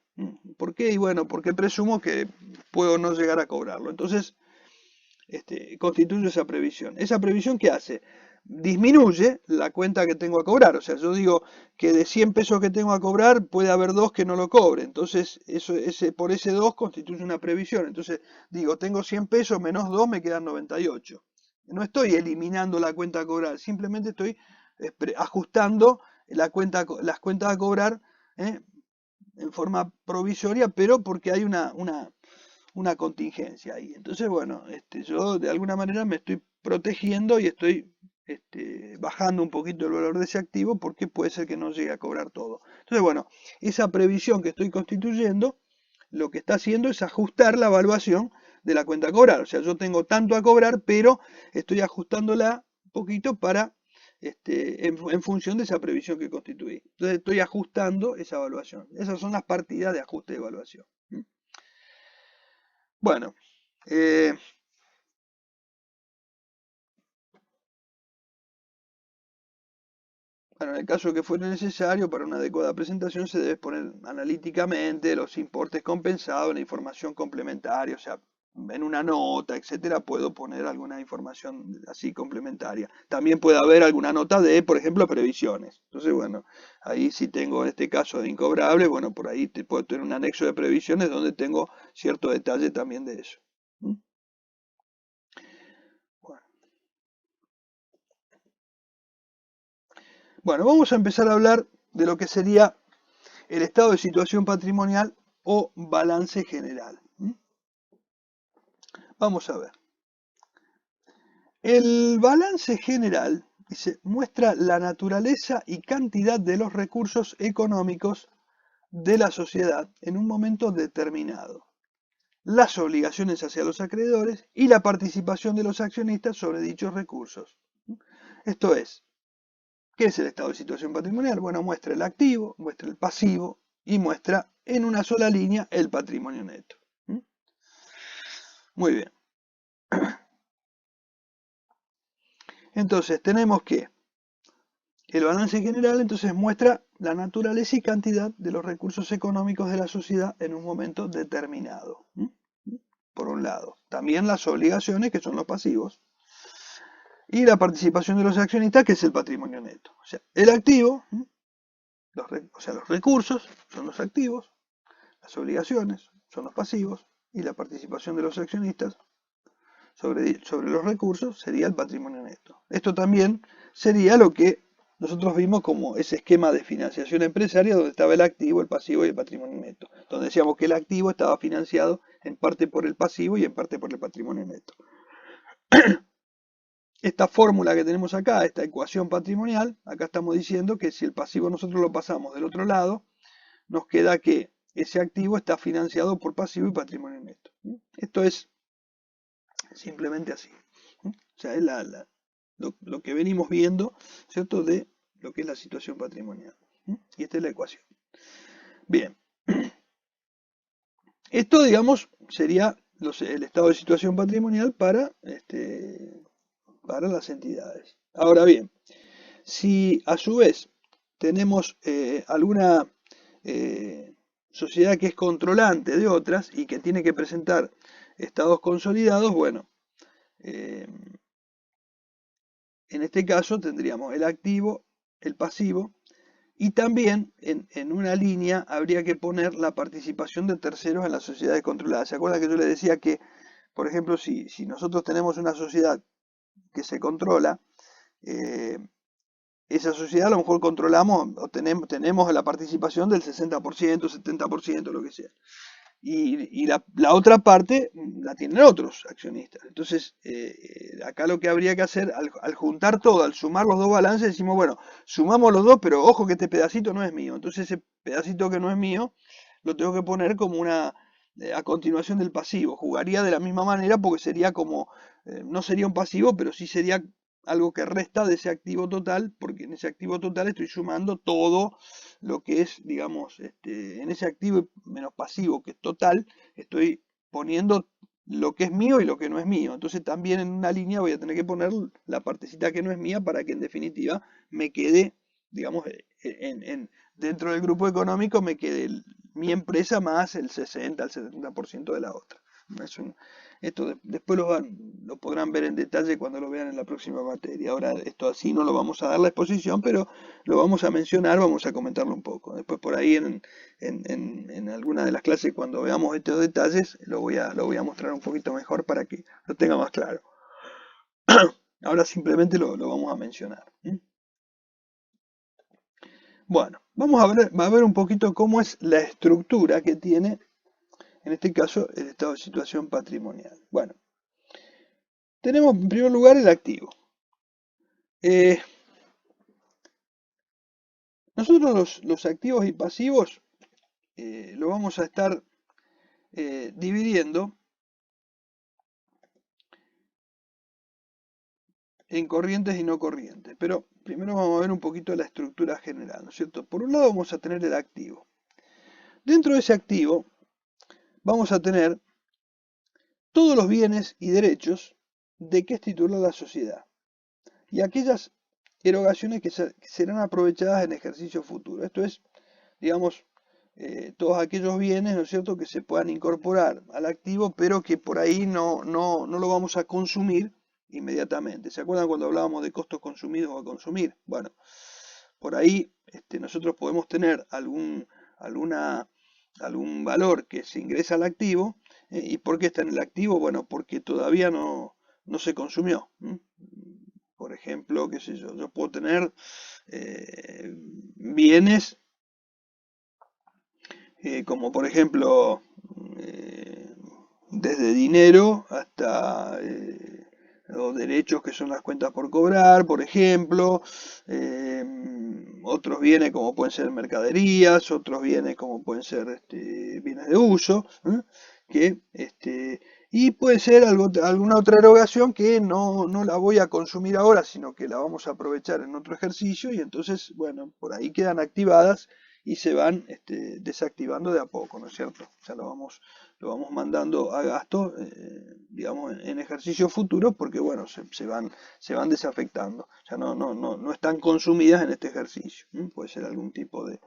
¿Por qué? Y bueno, porque presumo que puedo no llegar a cobrarlo. Entonces, constituyo esa previsión. ¿Esa previsión qué hace? Disminuye la cuenta que tengo a cobrar. O sea, yo digo que de 100 pesos que tengo a cobrar puede haber 2 que no lo cobre. Entonces, por ese 2 constituye una previsión. Entonces, digo, tengo 100 pesos menos 2 me quedan 98. No estoy eliminando la cuenta a cobrar, simplemente estoy ajustando las cuentas a cobrar en forma provisoria, pero porque hay una contingencia ahí. Entonces, bueno, yo de alguna manera me estoy protegiendo y estoy bajando un poquito el valor de ese activo porque puede ser que no llegue a cobrar todo. Entonces, bueno, esa previsión que estoy constituyendo, lo que está haciendo es ajustar la evaluación de la cuenta a cobrar. O sea, yo tengo tanto a cobrar, pero estoy ajustándola un poquito para en función de esa previsión que constituí. Entonces estoy ajustando esa evaluación. Esas son las partidas de ajuste de evaluación. Bueno, bueno, en el caso que fuera necesario para una adecuada presentación se debe exponer analíticamente los importes compensados, la información complementaria, o sea, en una nota, etcétera, puedo poner alguna información así complementaria. También puede haber alguna nota de, por ejemplo, previsiones. Entonces, bueno, ahí si tengo en este caso de incobrable, bueno, por ahí puedo tener un anexo de previsiones donde tengo cierto detalle también de eso. Bueno, vamos a empezar a hablar de lo que sería el estado de situación patrimonial o balance general. Vamos a ver. El balance general muestra la naturaleza y cantidad de los recursos económicos de la sociedad en un momento determinado, las obligaciones hacia los acreedores y la participación de los accionistas sobre dichos recursos. Esto es, ¿qué es el estado de situación patrimonial? Bueno, muestra el activo, muestra el pasivo y muestra en una sola línea el patrimonio neto. Muy bien. Entonces tenemos que el balance general entonces muestra la naturaleza y cantidad de los recursos económicos de la sociedad en un momento determinado. Por un lado. También las obligaciones, que son los pasivos. Y la participación de los accionistas, que es el patrimonio neto. O sea, el activo, los recursos son los activos, las obligaciones son los pasivos y la participación de los accionistas sobre los recursos sería el patrimonio neto. Esto también sería lo que nosotros vimos como ese esquema de financiación empresaria donde estaba el activo, el pasivo y el patrimonio neto. Donde decíamos que el activo estaba financiado en parte por el pasivo y en parte por el patrimonio neto. Esta fórmula que tenemos acá, esta ecuación patrimonial, acá estamos diciendo que si el pasivo nosotros lo pasamos del otro lado, nos queda que ese activo está financiado por pasivo y patrimonio neto. Esto es simplemente así. O sea, es lo que venimos viendo, ¿cierto? De lo que es la situación patrimonial. Y esta es la ecuación. Bien. Esto, digamos, sería el estado de situación patrimonial para las entidades. Ahora bien, si a su vez tenemos alguna sociedad que es controlante de otras y que tiene que presentar estados consolidados, bueno, en este caso tendríamos el activo, el pasivo Y también en una línea habría que poner la participación de terceros en las sociedades controladas. ¿Se acuerda que yo le decía que, por ejemplo, si nosotros tenemos una sociedad que se controla, eh, esa sociedad a lo mejor controlamos o tenemos la participación del 60%, 70%, lo que sea. Y la otra parte la tienen otros accionistas. Entonces, acá lo que habría que hacer, al juntar todo, al sumar los dos balances, decimos, bueno, sumamos los dos, pero ojo que este pedacito no es mío. Entonces, ese pedacito que no es mío, lo tengo que poner como una, a continuación del pasivo. Jugaría de la misma manera porque sería como, no sería un pasivo, pero sí sería algo que resta de ese activo total, porque en ese activo total estoy sumando todo lo que es, digamos, en ese activo menos pasivo que es total, estoy poniendo lo que es mío y lo que no es mío. Entonces también en una línea voy a tener que poner la partecita que no es mía para que en definitiva me quede, digamos, dentro del grupo económico me quede mi empresa más el 60, el 70% de la otra. Es un, esto después lo podrán ver en detalle cuando lo vean en la próxima materia. Ahora esto así no lo vamos a dar la exposición, pero lo vamos a mencionar, vamos a comentarlo un poco. Después por ahí en alguna de las clases cuando veamos estos detalles lo voy a mostrar un poquito mejor para que lo tenga más claro. Ahora simplemente lo vamos a mencionar. Bueno, vamos a ver un poquito cómo es la estructura que tiene, en este caso, el estado de situación patrimonial. Bueno, tenemos en primer lugar el activo. Nosotros los activos y pasivos lo vamos a estar dividiendo en corrientes y no corrientes. Pero primero vamos a ver un poquito la estructura general, ¿no es cierto? Por un lado vamos a tener el activo. Dentro de ese activo vamos a tener todos los bienes y derechos de que es titular la sociedad y aquellas erogaciones que serán aprovechadas en ejercicio futuro. Esto es, digamos, todos aquellos bienes, ¿no es cierto?, que se puedan incorporar al activo, pero que por ahí no lo vamos a consumir inmediatamente. ¿Se acuerdan cuando hablábamos de costos consumidos o a consumir? Bueno, por ahí nosotros podemos tener algún valor que se ingresa al activo. ¿Y por qué está en el activo? Bueno, porque todavía no se consumió. Por ejemplo, qué sé yo puedo tener bienes como por ejemplo desde dinero hasta los derechos que son las cuentas por cobrar, por ejemplo, otros bienes como pueden ser mercaderías, otros bienes como pueden ser bienes de uso, que y puede ser alguna otra erogación que no la voy a consumir ahora, sino que la vamos a aprovechar en otro ejercicio y entonces, bueno, por ahí quedan activadas y se van desactivando de a poco, ¿no es cierto? O sea, lo vamos mandando a gasto, digamos, en ejercicios futuros porque, bueno, se van desafectando. O sea, no están consumidas en este ejercicio. Puede ser algún tipo de...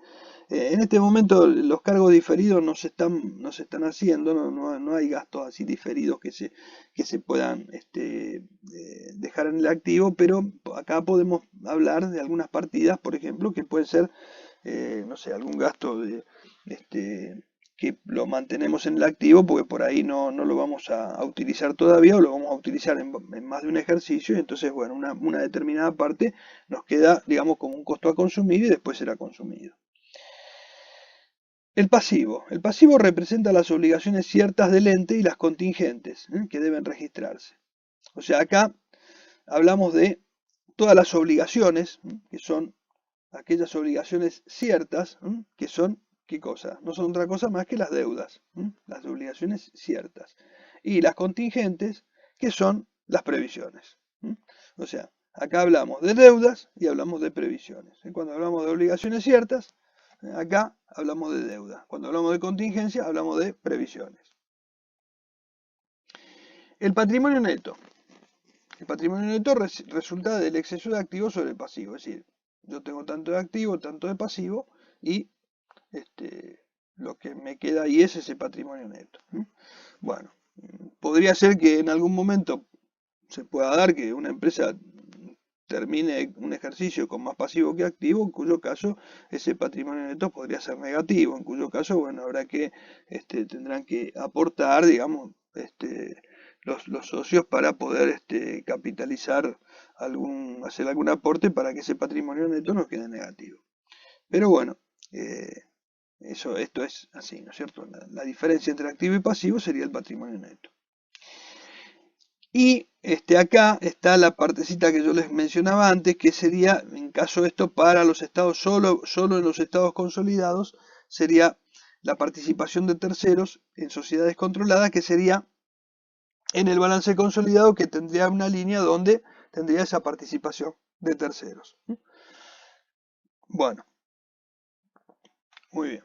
en este momento los cargos diferidos no se están haciendo, no hay gastos así diferidos que se puedan dejar en el activo, pero acá podemos hablar de algunas partidas, por ejemplo, que pueden ser, no sé, algún gasto que lo mantenemos en el activo porque por ahí no lo vamos a utilizar todavía o lo vamos a utilizar en más de un ejercicio y entonces, bueno, una determinada parte nos queda, digamos, como un costo a consumir y después será consumido. El pasivo. El pasivo representa las obligaciones ciertas del ente y las contingentes que deben registrarse. O sea, acá hablamos de todas las obligaciones, que son aquellas obligaciones ciertas, que son, ¿qué cosa? No son otra cosa más que las deudas, las obligaciones ciertas. Y las contingentes, que son las previsiones. O sea, acá hablamos de deudas y hablamos de previsiones. Cuando hablamos de obligaciones ciertas, acá hablamos de deuda. Cuando hablamos de contingencia, hablamos de previsiones. El patrimonio neto. El patrimonio neto resulta del exceso de activos sobre el pasivo. Es decir, yo tengo tanto de activo, tanto de pasivo, y lo que me queda ahí es ese patrimonio neto. Bueno, podría ser que en algún momento se pueda dar que una empresa termine un ejercicio con más pasivo que activo, en cuyo caso ese patrimonio neto podría ser negativo, en cuyo caso, bueno, habrá que, tendrán que aportar, digamos, los socios para poder capitalizar hacer algún aporte para que ese patrimonio neto no quede negativo. Pero bueno, esto es así, ¿no es cierto? La diferencia entre activo y pasivo sería el patrimonio neto. Y acá está la partecita que yo les mencionaba antes, que sería, en caso de esto, para los estados, solo en los estados consolidados, sería la participación de terceros en sociedades controladas, que sería en el balance consolidado, que tendría una línea donde tendría esa participación de terceros. Bueno, muy bien.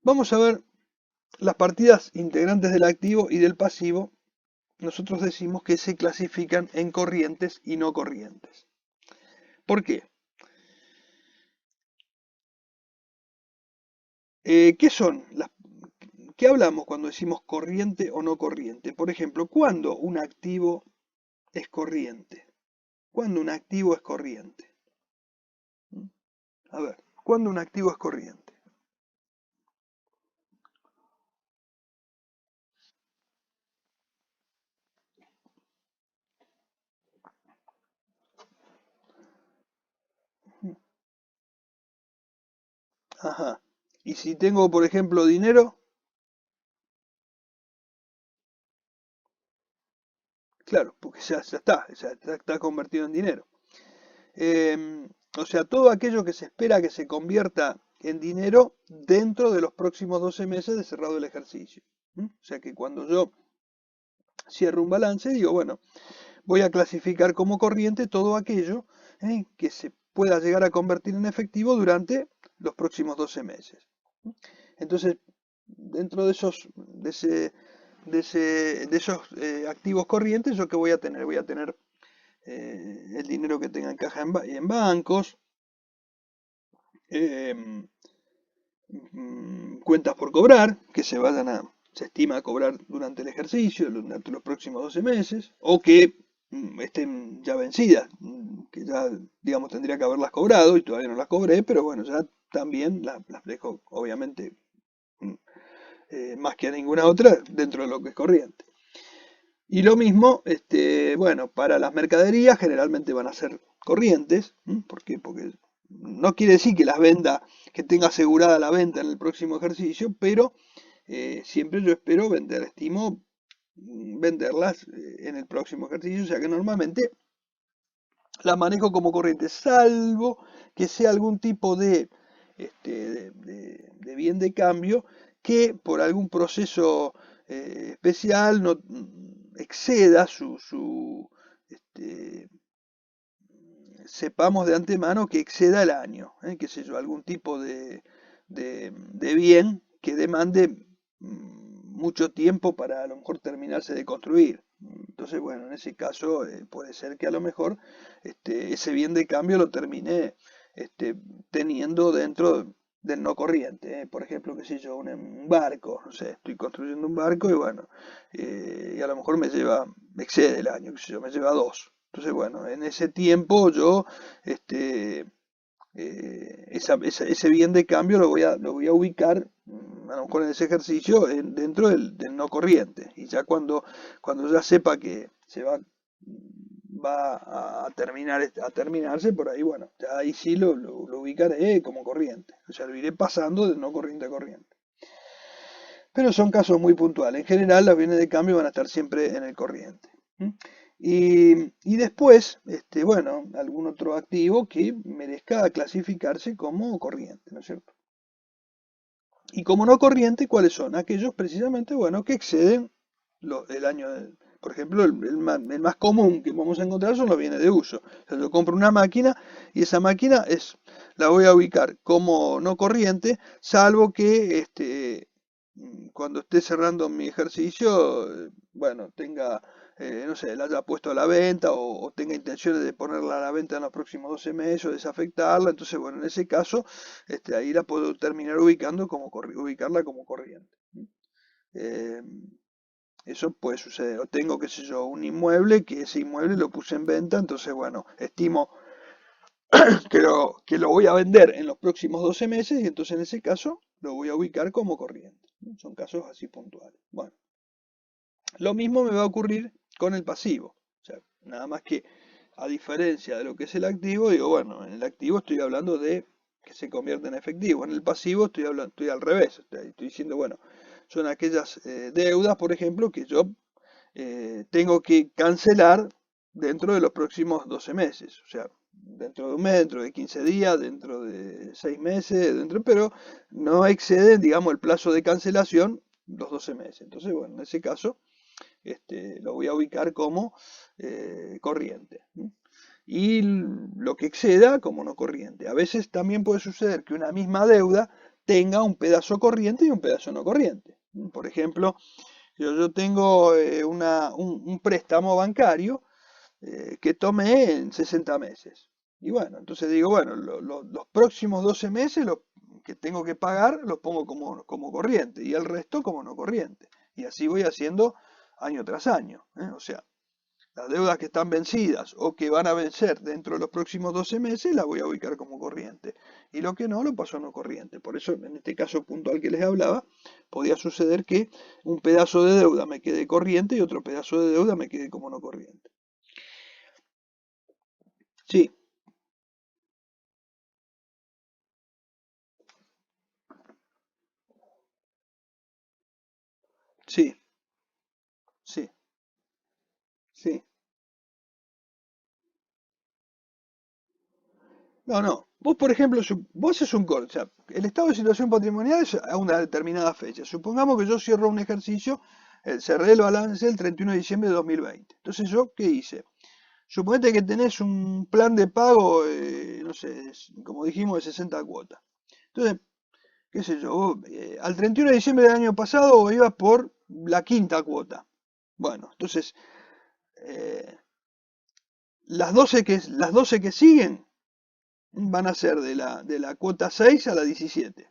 Vamos a ver las partidas integrantes del activo y del pasivo. Nosotros decimos que se clasifican en corrientes y no corrientes. ¿Por qué? ¿Qué son ¿qué hablamos cuando decimos corriente o no corriente? Por ejemplo, ¿cuándo un activo es corriente? ¿Cuándo un activo es corriente? A ver, ¿cuándo un activo es corriente? Ajá. Y si tengo, por ejemplo, dinero, claro, porque está convertido en dinero. O sea, todo aquello que se espera que se convierta en dinero dentro de los próximos 12 meses de cerrado el ejercicio. O sea que cuando yo cierro un balance, digo, bueno, voy a clasificar como corriente todo aquello que se pueda llegar a convertir en efectivo durante los próximos 12 meses. Entonces, dentro de esos activos corrientes, ¿yo qué voy a tener? Voy a tener el dinero que tenga en caja en bancos, cuentas por cobrar, que se estima a cobrar durante el ejercicio, durante los próximos 12 meses, o que estén ya vencidas, que ya, digamos, tendría que haberlas cobrado y todavía no las cobré, pero bueno, ya también las dejo, obviamente, más que a ninguna otra, dentro de lo que es corriente. Y lo mismo, bueno, para las mercaderías generalmente van a ser corrientes. ¿Por qué? Porque no quiere decir que las venda, que tenga asegurada la venta en el próximo ejercicio, pero siempre yo estimo venderlas en el próximo ejercicio, o sea que normalmente las manejo como corrientes, salvo que sea algún tipo de bien de cambio que por algún proceso especial no exceda sepamos de antemano que exceda el año, qué sé yo, algún tipo de bien que demande mucho tiempo para a lo mejor terminarse de construir. Entonces, bueno, en ese caso puede ser que a lo mejor ese bien de cambio lo termine teniendo dentro del no corriente. Por ejemplo, qué sé yo, un barco, no sé, estoy construyendo un barco y bueno, y a lo mejor excede el año, qué sé yo, me lleva 2. Entonces, bueno, en ese tiempo yo, ese bien de cambio lo voy a ubicar, a lo mejor en ese ejercicio, dentro del no corriente. Y ya cuando ya sepa que va a terminarse, por ahí, bueno, ya ahí sí lo ubicaré como corriente. O sea, lo iré pasando de no corriente a corriente. Pero son casos muy puntuales. En general, los bienes de cambio van a estar siempre en el corriente. Y después, bueno, algún otro activo que merezca clasificarse como corriente, ¿no es cierto? Y como no corriente, ¿cuáles son? Aquellos precisamente, bueno, que exceden el año. Por ejemplo, el más común que vamos a encontrar son los bienes de uso. O sea, yo compro una máquina y esa máquina la voy a ubicar como no corriente, salvo que cuando esté cerrando mi ejercicio, bueno, tenga, no sé, la haya puesto a la venta o tenga intenciones de ponerla a la venta en los próximos 12 meses o desafectarla. Entonces, bueno, en ese caso, ahí la puedo terminar ubicarla como corriente. Eh, Eso puede suceder. O tengo, qué sé yo, un inmueble que ese inmueble lo puse en venta, entonces, bueno, estimo que lo voy a vender en los próximos 12 meses y entonces en ese caso lo voy a ubicar como corriente. Son casos así puntuales. Bueno, lo mismo me va a ocurrir con el pasivo. O sea, nada más que a diferencia de lo que es el activo, digo, bueno, en el activo estoy hablando de que se convierte en efectivo. En el pasivo estoy hablando, estoy al revés. Estoy diciendo, bueno, son aquellas deudas, por ejemplo, que yo tengo que cancelar dentro de los próximos 12 meses. O sea, dentro de un mes, dentro de 15 días, dentro de 6 meses, pero no exceden, digamos, el plazo de cancelación los 12 meses. Entonces, bueno, en ese caso lo voy a ubicar como corriente. Y lo que exceda como no corriente. A veces también puede suceder que una misma deuda tenga un pedazo corriente y un pedazo no corriente. Por ejemplo, yo tengo un préstamo bancario que tomé en 60 meses. Y bueno, entonces digo, bueno, los próximos 12 meses los que tengo que pagar los pongo como corriente y el resto como no corriente. Y así voy haciendo año tras año. O sea, las deudas que están vencidas o que van a vencer dentro de los próximos 12 meses las voy a ubicar como corriente. Y lo que no, lo paso a no corriente. Por eso, en este caso puntual que les hablaba, podía suceder que un pedazo de deuda me quede corriente y otro pedazo de deuda me quede como no corriente. Sí, sí, sí, sí. No, no. Vos, por ejemplo, vos haces un corte. O sea, el estado de situación patrimonial es a una determinada fecha. Supongamos que yo cierro un ejercicio, cerré el balance el 31 de diciembre de 2020. Entonces, ¿yo qué hice? Suponete que tenés un plan de pago, no sé, como dijimos, de 60 cuotas. Entonces, qué sé yo, vos, al 31 de diciembre del año pasado ibas por la quinta cuota. Bueno, entonces, eh, las doce que siguen van a ser de la cuota 6 a la 17.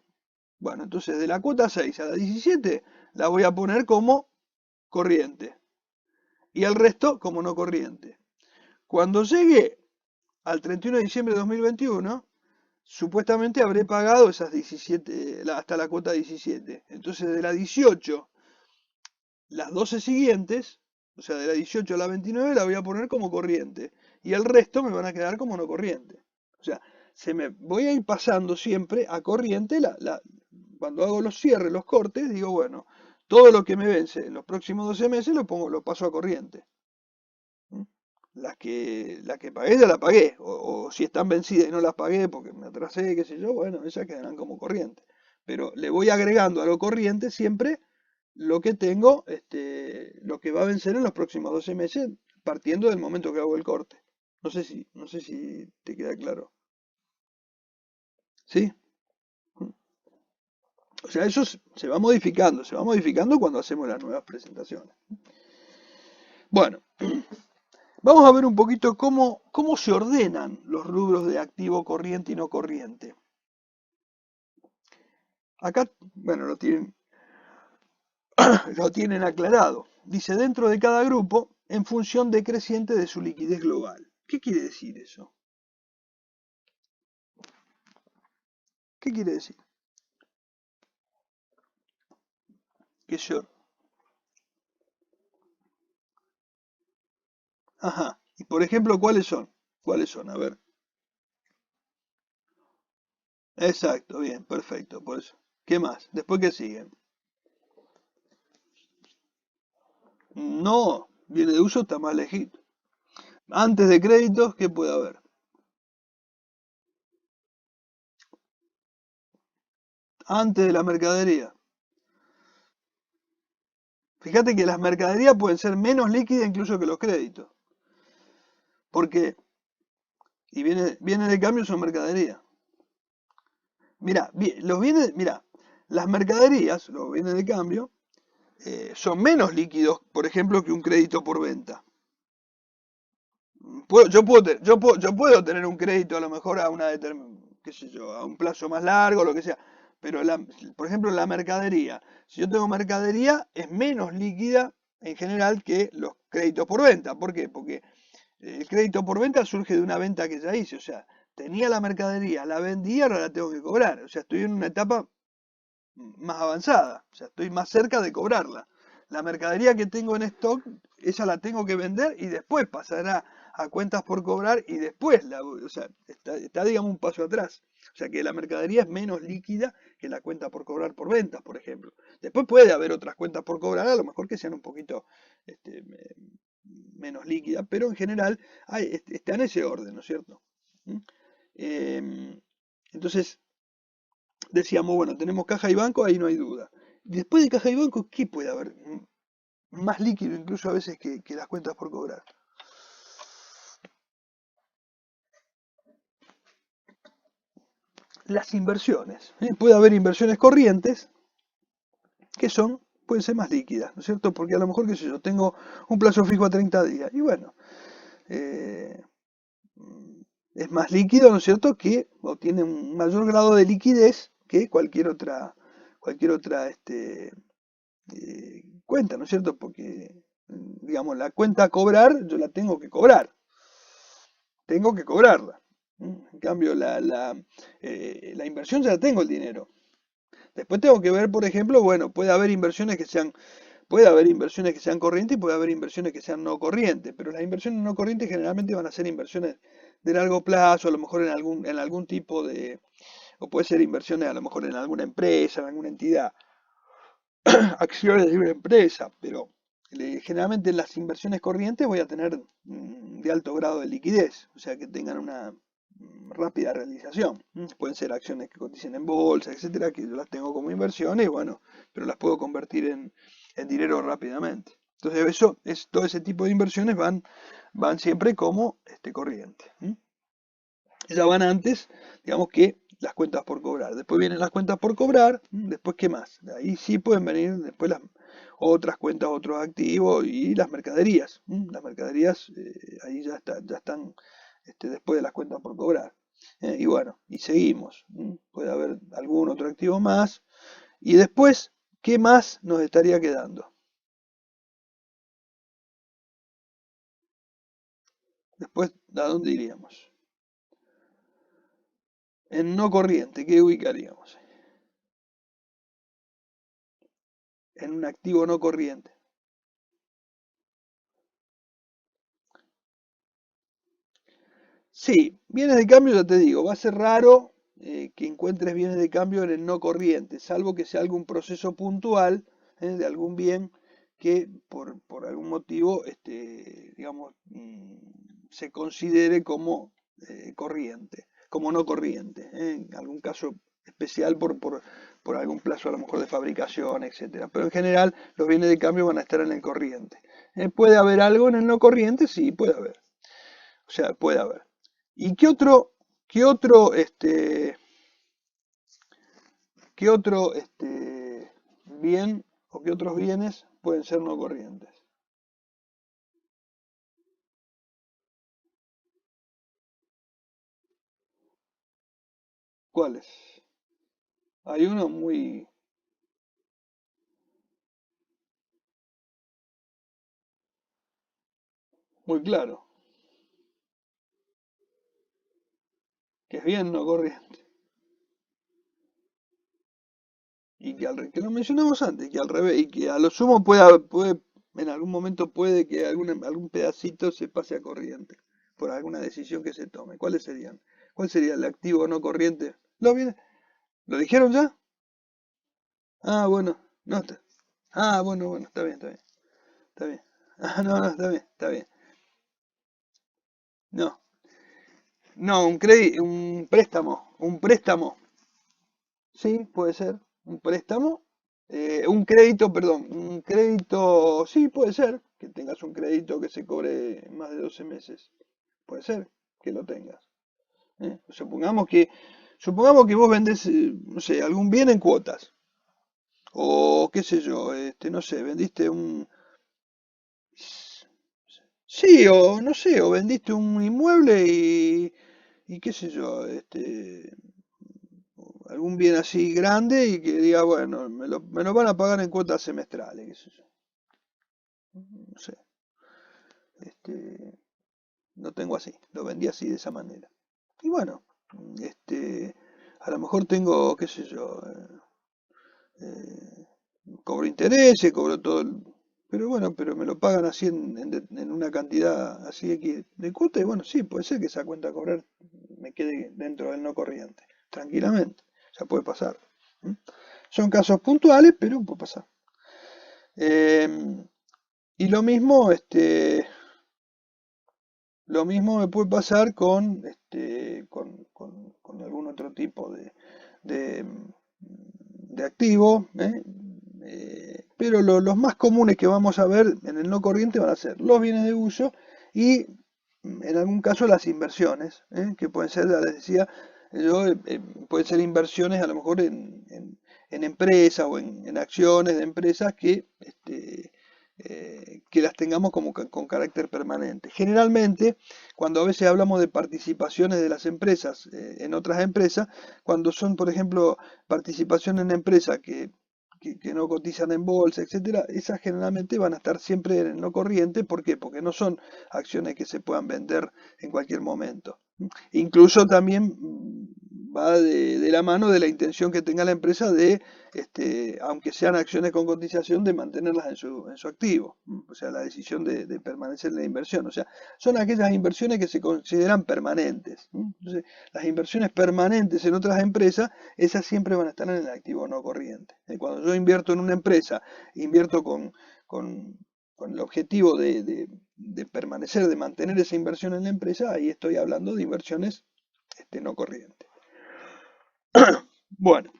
Bueno, entonces de la cuota 6 a la 17 la voy a poner como corriente y el resto como no corriente. Cuando llegue al 31 de diciembre de 2021, supuestamente habré pagado esas 17, hasta la cuota 17. Entonces de la 18, las 12 siguientes, o sea, de la 18 a la 29 la voy a poner como corriente y el resto me van a quedar como no corriente. O sea, voy a ir pasando siempre a corriente, cuando hago los cierres, los cortes, digo, bueno, todo lo que me vence en los próximos 12 meses lo paso a corriente. ¿Mm? Las que pagué ya las pagué, o si están vencidas y no las pagué porque me atrasé, qué sé yo, bueno, esas quedarán como corriente. Pero le voy agregando a lo corriente siempre lo que tengo, lo que va a vencer en los próximos 12 meses, partiendo del momento que hago el corte. No sé si te queda claro. ¿Sí? O sea, eso se va modificando cuando hacemos las nuevas presentaciones. Bueno, vamos a ver un poquito cómo se ordenan los rubros de activo corriente y no corriente. Acá, bueno, lo tienen aclarado. Dice, dentro de cada grupo, en función decreciente de su liquidez global. ¿Qué quiere decir eso? ¿Qué quiere decir? Que yo... Ajá. Y por ejemplo, ¿cuáles son? ¿Cuáles son? A ver. Exacto, bien, perfecto, por eso. ¿Qué más? Después, ¿qué siguen? No, viene de uso, está mal elegido. Antes de créditos, ¿qué puede haber? Antes de la mercadería. Fíjate que las mercaderías pueden ser menos líquidas incluso que los créditos. Porque, y viene de cambio son mercaderías. Mira, mira, las mercaderías, los bienes de cambio, son menos líquidos, por ejemplo, que un crédito por venta. Yo puedo tener un crédito a lo mejor qué sé yo, a un plazo más largo, lo que sea, pero por ejemplo la mercadería, si yo tengo mercadería es menos líquida en general que los créditos por venta. ¿Por qué? Porque el crédito por venta surge de una venta que ya hice, o sea, tenía la mercadería, la vendí, ahora la tengo que cobrar. O sea, estoy en una etapa más avanzada, o sea, estoy más cerca de cobrarla. La mercadería que tengo en stock, esa la tengo que vender y después pasará a cuentas por cobrar y después o sea, está digamos un paso atrás. O sea que la mercadería es menos líquida que la cuenta por cobrar por ventas, por ejemplo. Después puede haber otras cuentas por cobrar, a lo mejor que sean un poquito menos líquidas, pero en general está en ese orden, ¿no es cierto? ¿Mm? Entonces, decíamos, bueno, tenemos caja y banco, ahí no hay duda. Después de caja y banco, ¿qué puede haber? Más líquido incluso a veces que las cuentas por cobrar. Las inversiones. Puede haber inversiones corrientes que pueden ser más líquidas, ¿no es cierto? Porque a lo mejor, qué sé yo, tengo un plazo fijo a 30 días. Y bueno, eh, es más líquido, ¿no es cierto? O tiene un mayor grado de liquidez que cualquier otra cuenta, ¿no es cierto? Porque, digamos, la cuenta a cobrar, yo la tengo que cobrarla. En cambio, la inversión ya la tengo el dinero. Después tengo que ver, por ejemplo, bueno, puede haber inversiones que sean corrientes y puede haber inversiones que sean no corrientes, pero las inversiones no corrientes generalmente van a ser inversiones de largo plazo, a lo mejor en algún tipo o puede ser inversiones a lo mejor en alguna empresa, en alguna entidad, acciones de una empresa, pero generalmente las inversiones corrientes voy a tener de alto grado de liquidez, o sea que tengan una rápida realización. Pueden ser acciones que coticen en bolsa, etcétera, que yo las tengo como inversiones, bueno, pero las puedo convertir en dinero rápidamente. Entonces todo ese tipo de inversiones van siempre como corriente. Ya van antes, digamos que las cuentas por cobrar. Después vienen las cuentas por cobrar, después qué más. De ahí sí pueden venir después las otras cuentas, otros activos y las mercaderías. Las mercaderías ahí ya están después de las cuentas por cobrar. Y bueno, y seguimos. Puede haber algún otro activo más. Y después, ¿qué más nos estaría quedando? Después, ¿a dónde iríamos? En no corriente, ¿qué ubicaríamos? En un activo no corriente. Sí, bienes de cambio, ya te digo, va a ser raro que encuentres bienes de cambio en el no corriente, salvo que sea algún proceso puntual de algún bien que por algún motivo, digamos, se considere como corriente, como no corriente, en algún caso especial por algún plazo a lo mejor de fabricación, etcétera. Pero en general los bienes de cambio van a estar en el corriente. ¿Puede haber algo en el no corriente? Sí, puede haber. O sea, puede haber. ¿Y qué otro bien o qué otros bienes pueden ser no corrientes? ¿Cuáles? Hay uno muy claro, que es bien no corriente. Y que lo mencionamos antes, que al revés, y que a lo sumo en algún momento puede que algún pedacito se pase a corriente, por alguna decisión que se tome. ¿Cuáles serían? ¿Cuál sería el activo no corriente? ¿Lo dijeron ya? Ah, bueno, no está. Ah, bueno, bueno, está bien, está bien, está bien. Ah, no, no, está bien, está bien. No, no, un préstamo, sí, puede ser, un préstamo, un crédito, perdón, un crédito, sí, puede ser, que tengas un crédito que se cobre más de 12 meses, puede ser que lo tengas. Supongamos que vos vendés, no sé, algún bien en cuotas, o qué sé yo, no sé, vendiste sí, o no sé, o vendiste un inmueble y qué sé yo, algún bien así grande y que diga, bueno, me lo van a pagar en cuotas semestrales, qué sé yo. No sé, este, lo tengo así, lo vendí así de esa manera. Y bueno, este, a lo mejor tengo, qué sé yo, eh, cobro intereses, cobro todo, pero bueno, pero me lo pagan así en una cantidad así de cuota y bueno, sí, puede ser que esa cuenta a cobrar me quede dentro del no corriente, tranquilamente, ya puede pasar. ¿M? Son casos puntuales, pero puede pasar. Y lo mismo me puede pasar con algún otro tipo de, de activo, ¿eh? Pero los más comunes que vamos a ver en el no corriente van a ser los bienes de uso y en algún caso las inversiones, ¿eh? Que pueden ser, ya les decía, yo, pueden ser inversiones a lo mejor en empresas o en acciones de empresas que las tengamos como con carácter permanente. Generalmente, cuando a veces hablamos de participaciones de las empresas en otras empresas, cuando son, por ejemplo, participaciones en empresas que no cotizan en bolsa, etcétera, esas generalmente van a estar siempre en el no corriente. ¿Por qué? Porque no son acciones que se puedan vender en cualquier momento. Incluso también va de la mano de la intención que tenga la empresa de, aunque sean acciones con cotización, de mantenerlas en su activo. O sea, la decisión de permanecer en la inversión. O sea, son aquellas inversiones que se consideran permanentes. Entonces, las inversiones permanentes en otras empresas, esas siempre van a estar en el activo no corriente. Cuando yo invierto en una empresa, invierto con, con el objetivo de permanecer, de mantener esa inversión en la empresa, ahí estoy hablando de inversiones no corrientes. Bueno,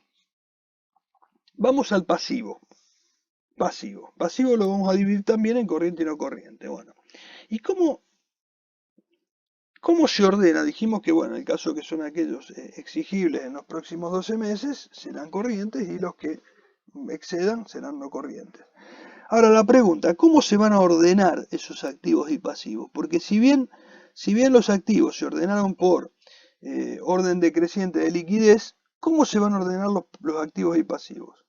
vamos al pasivo. Pasivo. Pasivo lo vamos a dividir también en corriente y no corriente. Bueno, ¿y cómo se ordena? Dijimos que, bueno, en el caso que son aquellos exigibles en los próximos 12 meses, serán corrientes y los que excedan serán no corrientes. Ahora la pregunta, ¿cómo se van a ordenar esos activos y pasivos? Porque si bien los activos se ordenaron por orden decreciente de liquidez, ¿cómo se van a ordenar los activos y pasivos?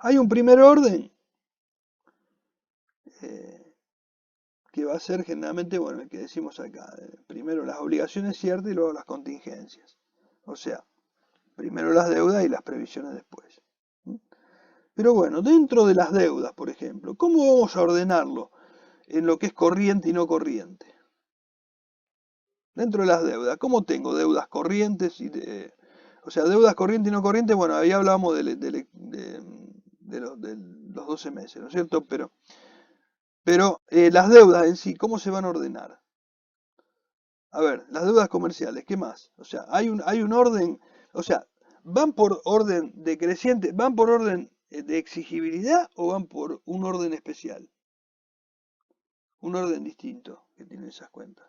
Hay un primer orden eh, que va a ser generalmente, bueno, el que decimos acá. Primero las obligaciones ciertas y luego las contingencias. O sea, primero las deudas y las previsiones después. Pero bueno, dentro de las deudas, por ejemplo, ¿cómo vamos a ordenarlo en lo que es corriente y no corriente? Dentro de las deudas, ¿cómo tengo deudas corrientes o sea, deudas corrientes y no corrientes? Bueno, ahí hablábamos de los 12 meses, ¿no es cierto? Pero las deudas en sí, ¿cómo se van a ordenar? A ver, las deudas comerciales, ¿qué más? O sea, hay un orden, o sea, ¿van por orden decreciente, van por orden de exigibilidad o van por un orden especial? Un orden distinto que tienen esas cuentas.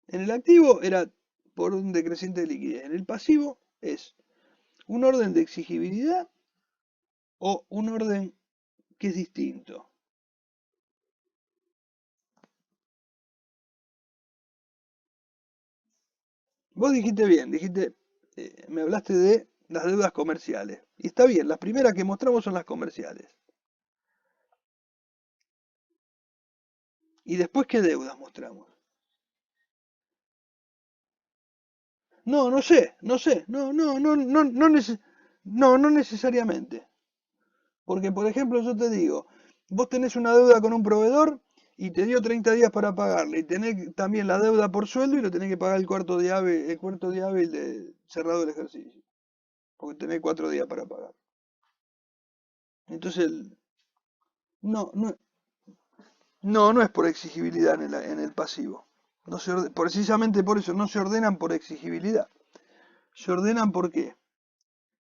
En el activo era por un decreciente de liquidez. En el pasivo es un orden de exigibilidad o un orden que es distinto. Vos dijiste bien, me hablaste de las deudas comerciales. Y está bien, las primeras que mostramos son las comerciales. ¿Y después qué deudas mostramos? No, no sé, no necesariamente. Porque, por ejemplo, yo te digo, vos tenés una deuda con un proveedor y te dio 30 días para pagarle, y tenés también la deuda por sueldo y lo tenés que pagar el cuarto día hábil de cerrado el ejercicio, porque tenés 4 días para pagar. Entonces, no, no, no es por exigibilidad en el pasivo. No precisamente por eso, no se ordenan por exigibilidad. Se ordenan por qué.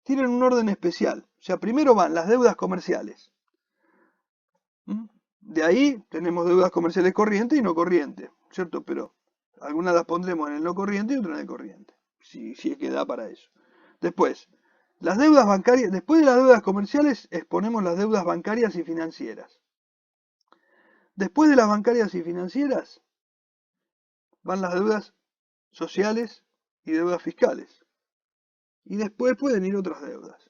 Tienen un orden especial. O sea, primero van las deudas comerciales. ¿Mm? De ahí tenemos deudas comerciales corrientes y no corrientes, ¿cierto? Pero algunas las pondremos en el no corriente y otras en el corriente, si es que da para eso. Después, las deudas bancarias, después de las deudas comerciales, exponemos las deudas bancarias y financieras. Después de las bancarias y financieras, van las deudas sociales y deudas fiscales. Y después pueden ir otras deudas.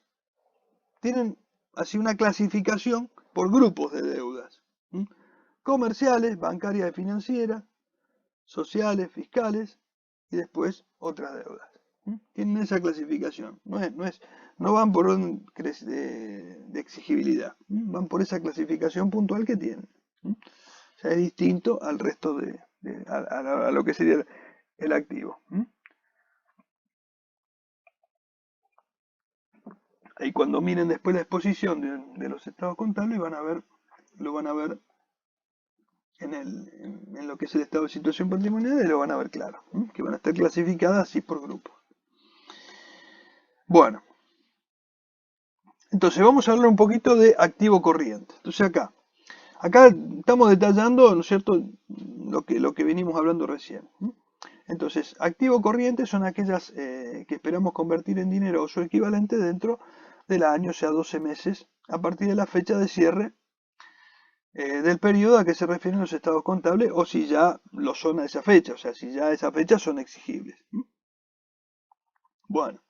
Tienen así una clasificación por grupos de deudas. Comerciales, bancarias y financieras, sociales, fiscales y después otras deudas. Tienen esa clasificación. No van por orden de exigibilidad. Van por esa clasificación puntual que tienen. O sea, es distinto al resto a lo que sería el activo. Ahí cuando miren después la exposición de los estados contables lo van a ver en lo que es el estado de situación patrimonial y lo van a ver claro, que van a estar clasificadas así por grupos. Bueno, entonces vamos a hablar un poquito de activo corriente. Entonces acá estamos detallando, ¿no es cierto?, lo que venimos hablando recién. Entonces, activo corriente son aquellas que esperamos convertir en dinero o su equivalente dentro del año, o sea, 12 meses, a partir de la fecha de cierre del periodo a que se refieren los estados contables, o si ya lo son a esa fecha, o sea, si ya a esa fecha son exigibles. Bueno,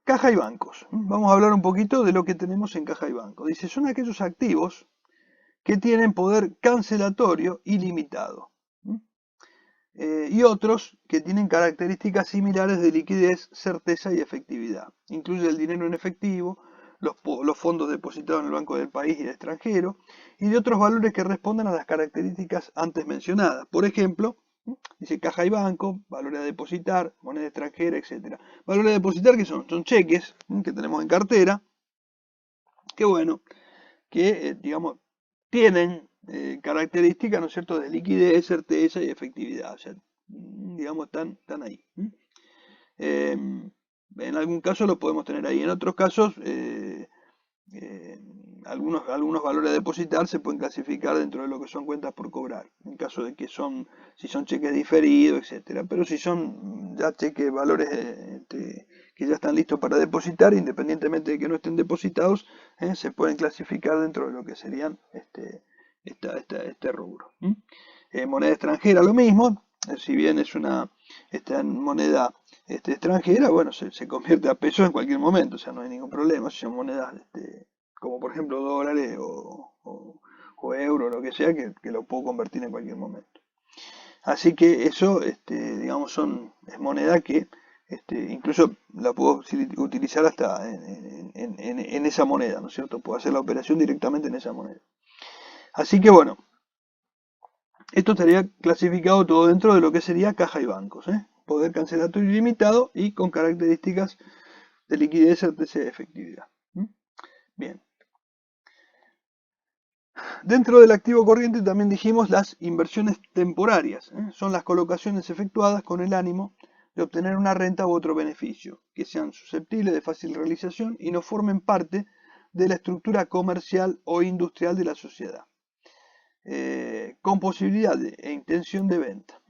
caja y bancos. Vamos a hablar un poquito de lo que tenemos en caja y banco. Dice, son aquellos activos que tienen poder cancelatorio ilimitado. Y otros que tienen características similares de liquidez, certeza y efectividad. Incluye el dinero en efectivo, los fondos depositados en el banco del país y el extranjero, y de otros valores que responden a las características antes mencionadas. Por ejemplo, dice caja y banco, valores a depositar, moneda extranjera, etc. Valores a depositar que son cheques que tenemos en cartera, que bueno, que digamos tienen características, ¿no es cierto?, de liquidez, certeza y efectividad. O sea, digamos, están ahí. En algún caso lo podemos tener ahí. En otros casos, algunos valores a depositar se pueden clasificar dentro de lo que son cuentas por cobrar. En caso de que si son cheques diferidos, etcétera. Pero si son ya cheques, valores que ya están listos para depositar, independientemente de que no estén depositados, se pueden clasificar dentro de lo que serían este rubro. Moneda extranjera, lo mismo. Si bien es una moneda extranjera, bueno, se convierte a pesos en cualquier momento, o sea, no hay ningún problema. Si son monedas como por ejemplo dólares o euros, lo que sea, que lo puedo convertir en cualquier momento. Así que eso, digamos, es moneda que incluso la puedo utilizar hasta en esa moneda, ¿no es cierto? Puedo hacer la operación directamente en esa moneda. Así que bueno, esto estaría clasificado todo dentro de lo que sería caja y bancos, poder cancelatorio ilimitado y con características de liquidez, certeza y efectividad. Bien. Dentro del activo corriente también dijimos las inversiones temporarias. Son las colocaciones efectuadas con el ánimo de obtener una renta u otro beneficio, que sean susceptibles de fácil realización y no formen parte de la estructura comercial o industrial de la sociedad. Con posibilidad e intención de venta.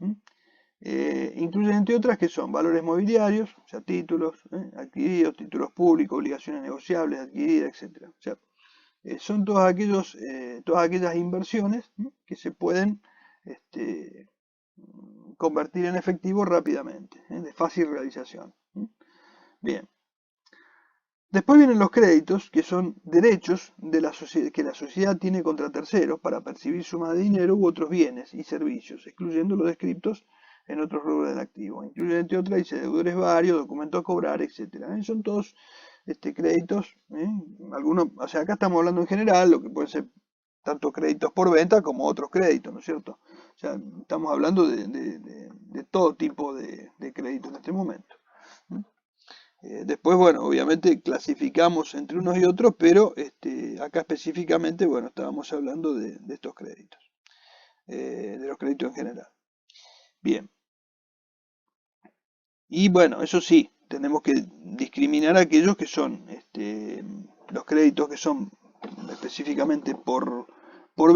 Incluyen entre otras que son valores mobiliarios, o sea, títulos adquiridos, títulos públicos, obligaciones negociables adquiridas, etc. O sea, son todas aquellas inversiones que se pueden convertir en efectivo rápidamente, de fácil realización. Bien. Después vienen los créditos, que son derechos que la sociedad tiene contra terceros para percibir suma de dinero u otros bienes y servicios, excluyendo los descriptos en otros rubros del activo. Incluyen, entre otras, dice, deudores varios, documentos a cobrar, etc. Son todos créditos, algunos, o sea, acá estamos hablando en general, lo que pueden ser tanto créditos por venta como otros créditos, ¿no es cierto? O sea, estamos hablando de todo tipo de créditos en este momento. Después, bueno, obviamente clasificamos entre unos y otros, pero acá específicamente, bueno, estábamos hablando de estos créditos, de los créditos en general. Bien. Y bueno, eso sí, tenemos que discriminar aquellos que son los créditos que son específicamente por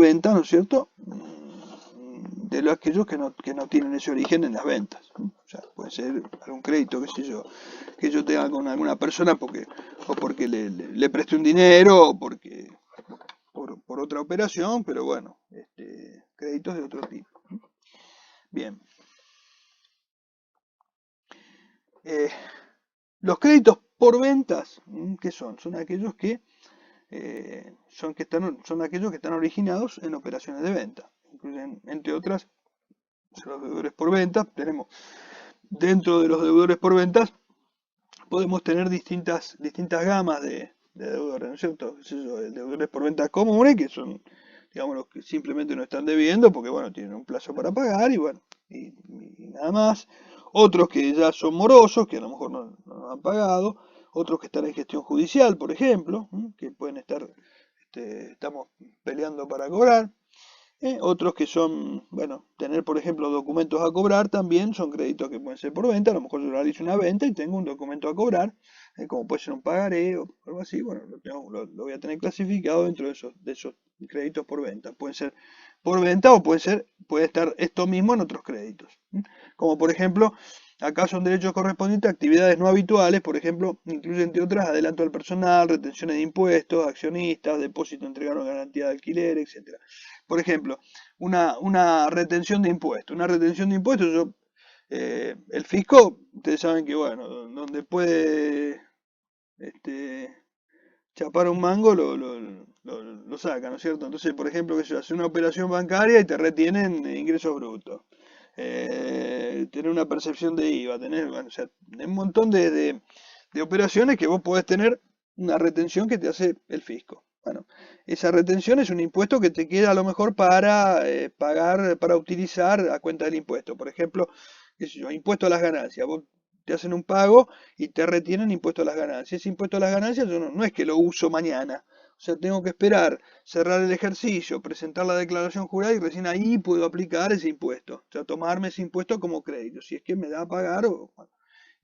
venta, ¿no es cierto? De aquellos que no tienen ese origen en las ventas. O sea, puede ser algún crédito, qué sé yo, que yo tenga con alguna persona porque le presté un dinero o porque por otra operación, pero bueno, créditos de otro tipo. Bien. Los créditos por ventas, ¿qué son? Son aquellos que son aquellos que están originados en operaciones de venta. Incluyen, entre otras, los deudores por venta. Tenemos dentro de los deudores por ventas podemos tener distintas gamas de deudores, ¿no es cierto? Deudores por venta comunes, que son, digamos, los que simplemente no están debiendo porque, bueno, tienen un plazo para pagar y, bueno, y nada más. Otros que ya son morosos, que a lo mejor no han pagado. Otros que están en gestión judicial, por ejemplo, que pueden estar, estamos peleando para cobrar. Otros que son, bueno, tener por ejemplo documentos a cobrar también son créditos que pueden ser por venta. A lo mejor yo realizo una venta y tengo un documento a cobrar, como puede ser un pagaré o algo así. Bueno, lo voy a tener clasificado dentro de esos créditos por venta. Pueden ser por venta o puede estar esto mismo en otros créditos. Como por ejemplo, acá son derechos correspondientes a actividades no habituales, por ejemplo, incluye entre otras adelanto al personal, retenciones de impuestos, accionistas, depósito entregaron garantía de alquiler, etcétera. Por ejemplo, una retención de impuestos. Una retención de impuestos, el fisco, ustedes saben que, bueno, donde puede chapar un mango, lo saca, ¿no es cierto? Entonces, por ejemplo, que se hace una operación bancaria y te retienen ingresos brutos. Tener una percepción de IVA, bueno, o sea, un montón de operaciones que vos podés tener una retención que te hace el fisco. Bueno, esa retención es un impuesto que te queda a lo mejor para pagar, para utilizar a cuenta del impuesto. Por ejemplo, qué sé yo, impuesto a las ganancias. Vos te hacen un pago y te retienen impuesto a las ganancias. Ese impuesto a las ganancias yo no es que lo uso mañana. O sea, tengo que esperar, cerrar el ejercicio, presentar la declaración jurada y recién ahí puedo aplicar ese impuesto. O sea, tomarme ese impuesto como crédito. Si es que me da a pagar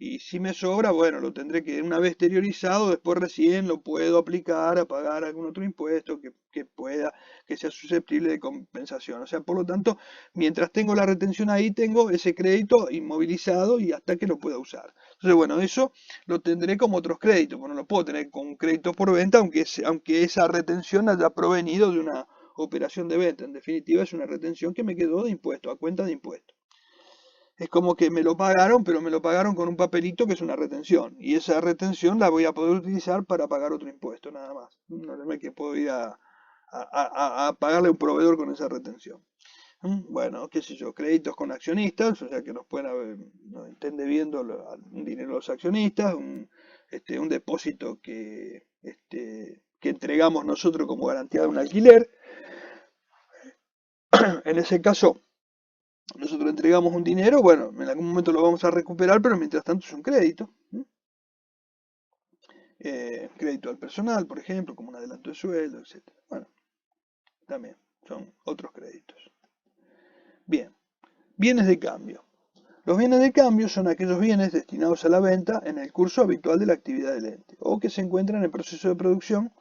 y si me sobra, bueno, lo tendré que, una vez exteriorizado, después recién lo puedo aplicar a pagar algún otro impuesto que sea susceptible de compensación. O sea, por lo tanto, mientras tengo la retención ahí, tengo ese crédito inmovilizado y hasta que lo pueda usar. Entonces, bueno, eso lo tendré como otros créditos. Bueno, lo puedo tener con crédito por venta, aunque esa retención haya provenido de una operación de venta. En definitiva, es una retención que me quedó de impuesto, a cuenta de impuesto. Es como que me lo pagaron, pero me lo pagaron con un papelito que es una retención. Y esa retención la voy a poder utilizar para pagar otro impuesto, nada más. No es que puedo ir a pagarle a un proveedor con esa retención. Bueno, qué sé yo, créditos con accionistas, o sea que nos estén debiendo un dinero a los accionistas, un depósito que entregamos nosotros como garantía de un alquiler. En ese caso, nosotros entregamos un dinero, bueno, en algún momento lo vamos a recuperar, pero mientras tanto es un crédito. Crédito al personal, por ejemplo, como un adelanto de sueldo, etc. Bueno, también son otros créditos. Bien, bienes de cambio. Los bienes de cambio son aquellos bienes destinados a la venta en el curso habitual de la actividad del ente, o que se encuentran en el proceso de producción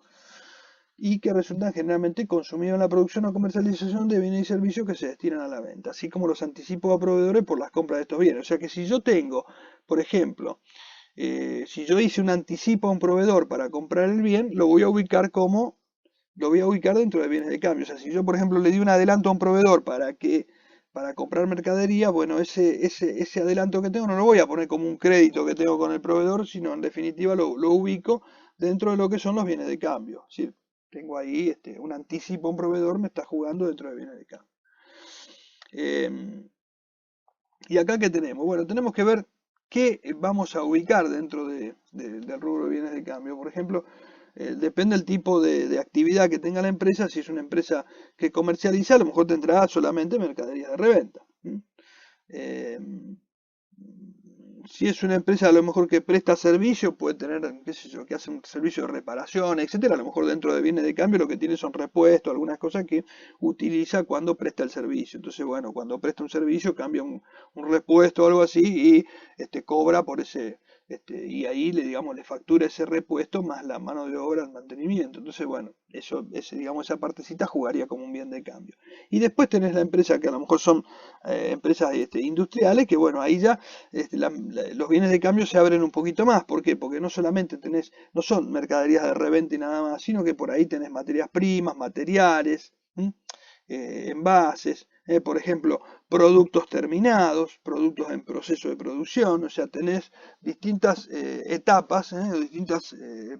y que resultan generalmente consumidos en la producción o comercialización de bienes y servicios que se destinan a la venta, así como los anticipos a proveedores por las compras de estos bienes. O sea que si yo tengo, por ejemplo, si yo hice un anticipo a un proveedor para comprar el bien, lo voy a ubicar dentro de bienes de cambio. O sea, si yo, por ejemplo, le di un adelanto a un proveedor para comprar mercadería, bueno, ese adelanto que tengo no lo voy a poner como un crédito que tengo con el proveedor, sino en definitiva lo ubico dentro de lo que son los bienes de cambio. Es decir, tengo ahí un anticipo a un proveedor, me está jugando dentro de bienes de cambio. ¿Y acá qué tenemos? Bueno, tenemos que ver qué vamos a ubicar dentro del rubro de bienes de cambio. Por ejemplo, depende del tipo de actividad que tenga la empresa. Si es una empresa que comercializa, a lo mejor tendrá solamente mercadería de reventa. Si es una empresa a lo mejor que presta servicio, puede tener, qué sé yo, que hace un servicio de reparación, etcétera. A lo mejor dentro de bienes de cambio lo que tiene son repuestos, algunas cosas que utiliza cuando presta el servicio. Entonces, bueno, cuando presta un servicio cambia un repuesto o algo así y cobra por ese, y ahí le factura ese repuesto más la mano de obra, el mantenimiento. Entonces, bueno, esa partecita jugaría como un bien de cambio. Y después tenés la empresa que a lo mejor son empresas industriales, que bueno, ahí ya los bienes de cambio se abren un poquito más. ¿Por qué? Porque no solamente no son mercaderías de reventa y nada más, sino que por ahí tenés materias primas, materiales, envases. Por ejemplo, productos terminados, productos en proceso de producción, o sea, tenés distintas etapas, distintas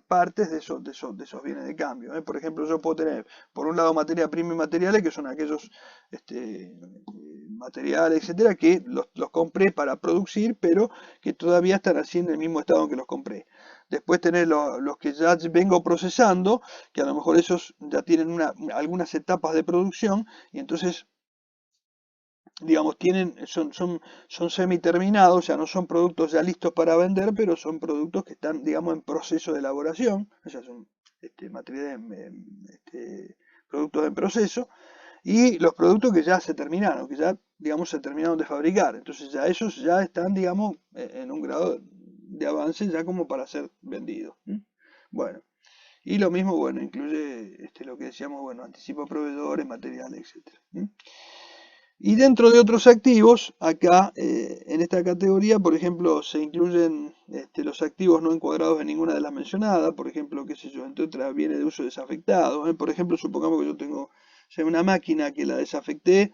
partes de esos bienes de cambio. Por ejemplo, yo puedo tener, por un lado, materia prima y materiales, que son aquellos materiales, etcétera, que los compré para producir, pero que todavía están así en el mismo estado en que los compré. Después tenés los que ya vengo procesando, que a lo mejor esos ya tienen algunas etapas de producción, y entonces digamos, son semi-terminados, o sea, no son productos ya listos para vender, pero son productos que están, digamos, en proceso de elaboración, o sea, son materiales, productos en proceso, y los productos que ya se terminaron, que ya, digamos, se terminaron de fabricar. Entonces ya esos ya están, digamos, en un grado de avance ya como para ser vendidos. Bueno, y lo mismo, bueno, incluye lo que decíamos, bueno, anticipo a proveedores, materiales, etcétera. Y dentro de otros activos, acá en esta categoría, por ejemplo, se incluyen los activos no encuadrados en ninguna de las mencionadas, por ejemplo, qué sé yo, entre otras, bienes de uso desafectado. Por ejemplo, supongamos que yo tengo ya una máquina que la desafecté,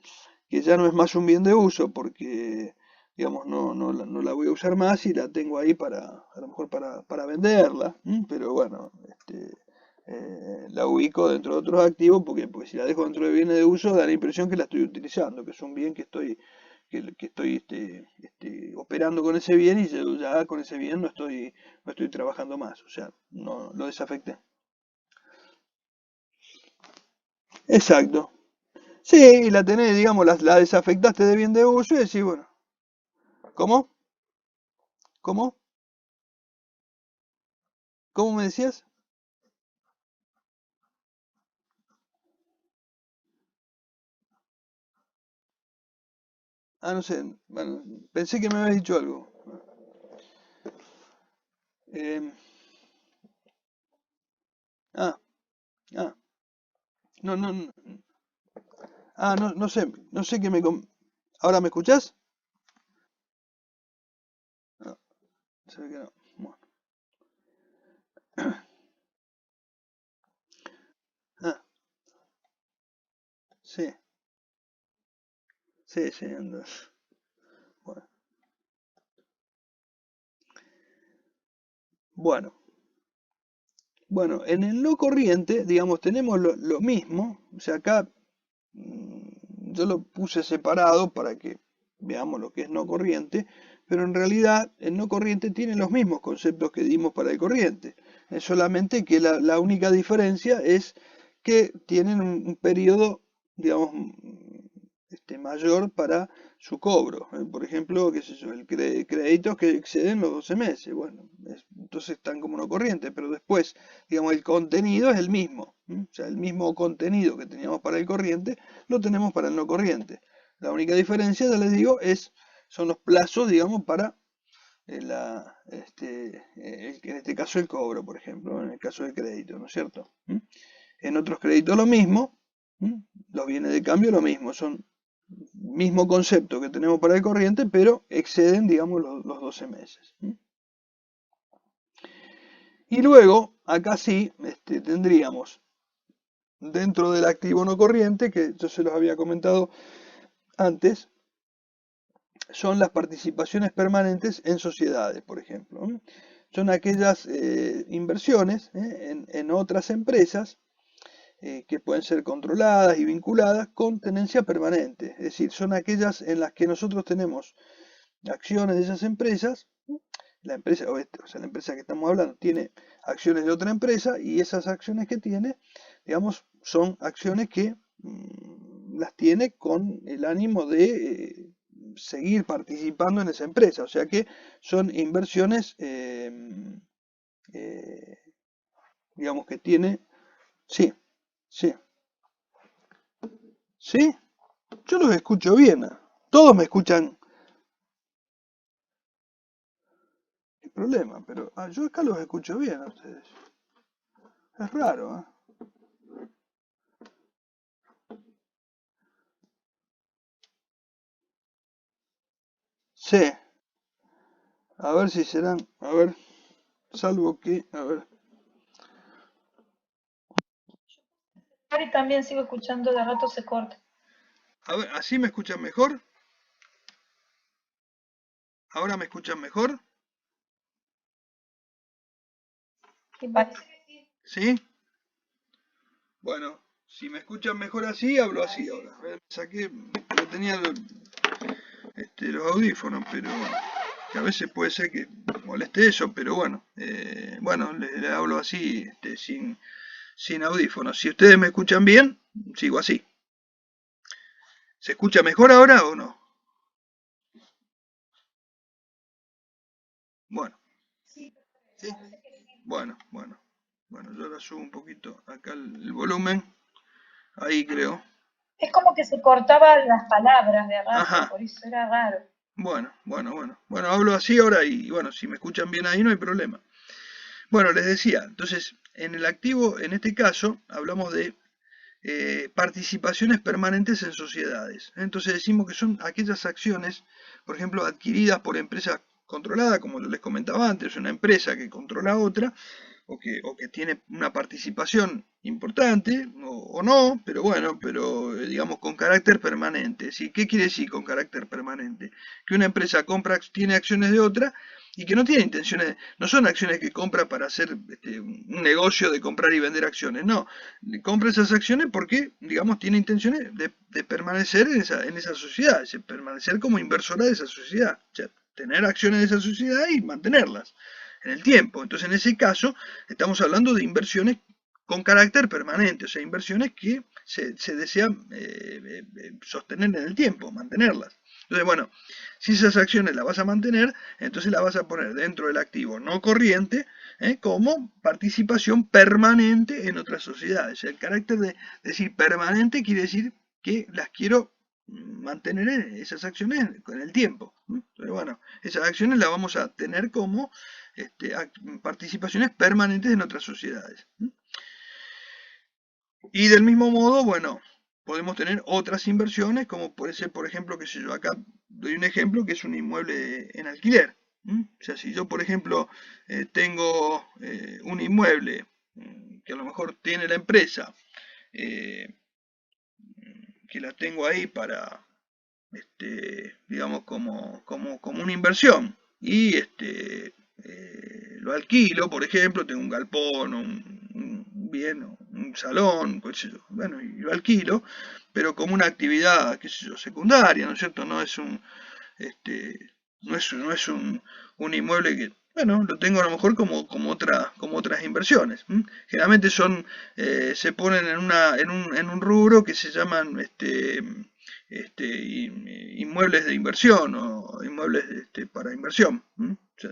que ya no es más un bien de uso, porque, digamos, no la voy a usar más y la tengo ahí a lo mejor para venderla. Pero bueno, la ubico dentro de otros activos porque si la dejo dentro de bienes de uso da la impresión que la estoy utilizando, que es un bien que estoy operando con ese bien y yo ya con ese bien no estoy trabajando más, o sea, no lo desafecté. Exacto. Sí, y la tenés, digamos, la desafectaste de bien de uso y decís, bueno, ¿cómo? ¿Cómo? ¿Cómo me decías? Ah, no sé, bueno, pensé que me habías dicho algo. Em, ah, ah, no, no, no sé qué ¿Ahora me escuchás? No, se ve que no. Bueno. Ah, sí, sí, sí, anda. Bueno, bueno, bueno, en el no corriente, digamos, tenemos lo mismo. O sea, acá yo lo puse separado para que veamos lo que es no corriente, pero en realidad el no corriente tiene los mismos conceptos que dimos para el corriente. Es solamente que la única diferencia es que tienen un periodo, digamos, mayor para su cobro. Por ejemplo, qué sé yo, créditos que exceden los 12 meses. Bueno, entonces están como no corriente, pero después, digamos, el contenido es el mismo. O sea, el mismo contenido que teníamos para el corriente lo tenemos para el no corriente. La única diferencia, ya les digo, son los plazos, digamos, para en este caso el cobro, por ejemplo, en el caso del crédito, ¿no es cierto? En otros créditos lo mismo, los bienes de cambio lo mismo, son mismo concepto que tenemos para el corriente, pero exceden, digamos, los 12 meses. Y luego, acá sí, tendríamos dentro del activo no corriente, que yo se los había comentado antes, son las participaciones permanentes en sociedades, por ejemplo. Son aquellas inversiones en otras empresas que pueden ser controladas y vinculadas con tenencia permanente. Es decir, son aquellas en las que nosotros tenemos acciones de esas empresas. La empresa, o sea, la empresa que estamos hablando tiene acciones de otra empresa y esas acciones que tiene, digamos, son acciones que las tiene con el ánimo de seguir participando en esa empresa. O sea que son inversiones, eh, digamos, que tiene. Sí, sí, sí, yo los escucho bien. Todos me escuchan. ¿Qué problema? Pero yo acá los escucho bien a ustedes. Es raro, ¿eh? Sí, a ver si serán. A ver, salvo que. A ver. Y también sigo escuchando, de rato se corta. A ver, ¿así me escuchan mejor? ¿Ahora me escuchan mejor? Me parece que sí. ¿Sí? Bueno, si me escuchan mejor así, hablo así ahora. Saqué, no tenía los audífonos, pero que a veces puede ser que moleste eso, pero bueno, bueno, le hablo así, sin audífonos. Si ustedes me escuchan bien, sigo así. ¿Se escucha mejor ahora o no? Bueno, Sí, ¿sí? parece que sí. Bueno, bueno. Bueno, yo ahora subo un poquito acá el volumen. Ahí creo. Es como que se cortaban las palabras de rato, Ajá. por eso era raro. Bueno, bueno, bueno. Bueno, hablo así ahora y bueno, si me escuchan bien ahí no hay problema. Bueno, les decía, entonces, en el activo, en este caso, hablamos de participaciones permanentes en sociedades. Entonces decimos que son aquellas acciones, por ejemplo, adquiridas por empresas controladas, como les comentaba antes, una empresa que controla a otra, o que tiene una participación importante, o no, pero bueno, pero digamos con carácter permanente. ¿Sí? ¿Qué quiere decir con carácter permanente? Que una empresa tiene acciones de otra y que no tiene intenciones, no son acciones que compra para hacer un negocio de comprar y vender acciones, no, compra esas acciones porque, digamos, tiene intenciones de permanecer en esa sociedad, de permanecer como inversora de esa sociedad, o sea, tener acciones de esa sociedad y mantenerlas en el tiempo. Entonces, en ese caso, estamos hablando de inversiones con carácter permanente, o sea, inversiones que se desean sostener en el tiempo, mantenerlas. Entonces, bueno, si esas acciones las vas a mantener, entonces las vas a poner dentro del activo no corriente como participación permanente en otras sociedades. El carácter de decir permanente quiere decir que las quiero mantener esas acciones con el tiempo. Entonces, bueno, esas acciones las vamos a tener como participaciones permanentes en otras sociedades. Y del mismo modo, bueno, podemos tener otras inversiones, como puede ser, por ejemplo, que sé yo, acá doy un ejemplo que es un inmueble en alquiler. O sea, si yo, por ejemplo, tengo un inmueble que a lo mejor tiene la empresa, eh, que la tengo ahí para, digamos, como una inversión, y lo alquilo, por ejemplo, tengo un galpón, un bien, un salón, qué sé yo, bueno, y lo alquilo, pero como una actividad, qué sé yo, secundaria, ¿no es cierto? No es este, no es un inmueble que, bueno, lo tengo a lo mejor como otras inversiones. Generalmente se ponen en un rubro que se llaman inmuebles de inversión o inmuebles para inversión. O sea,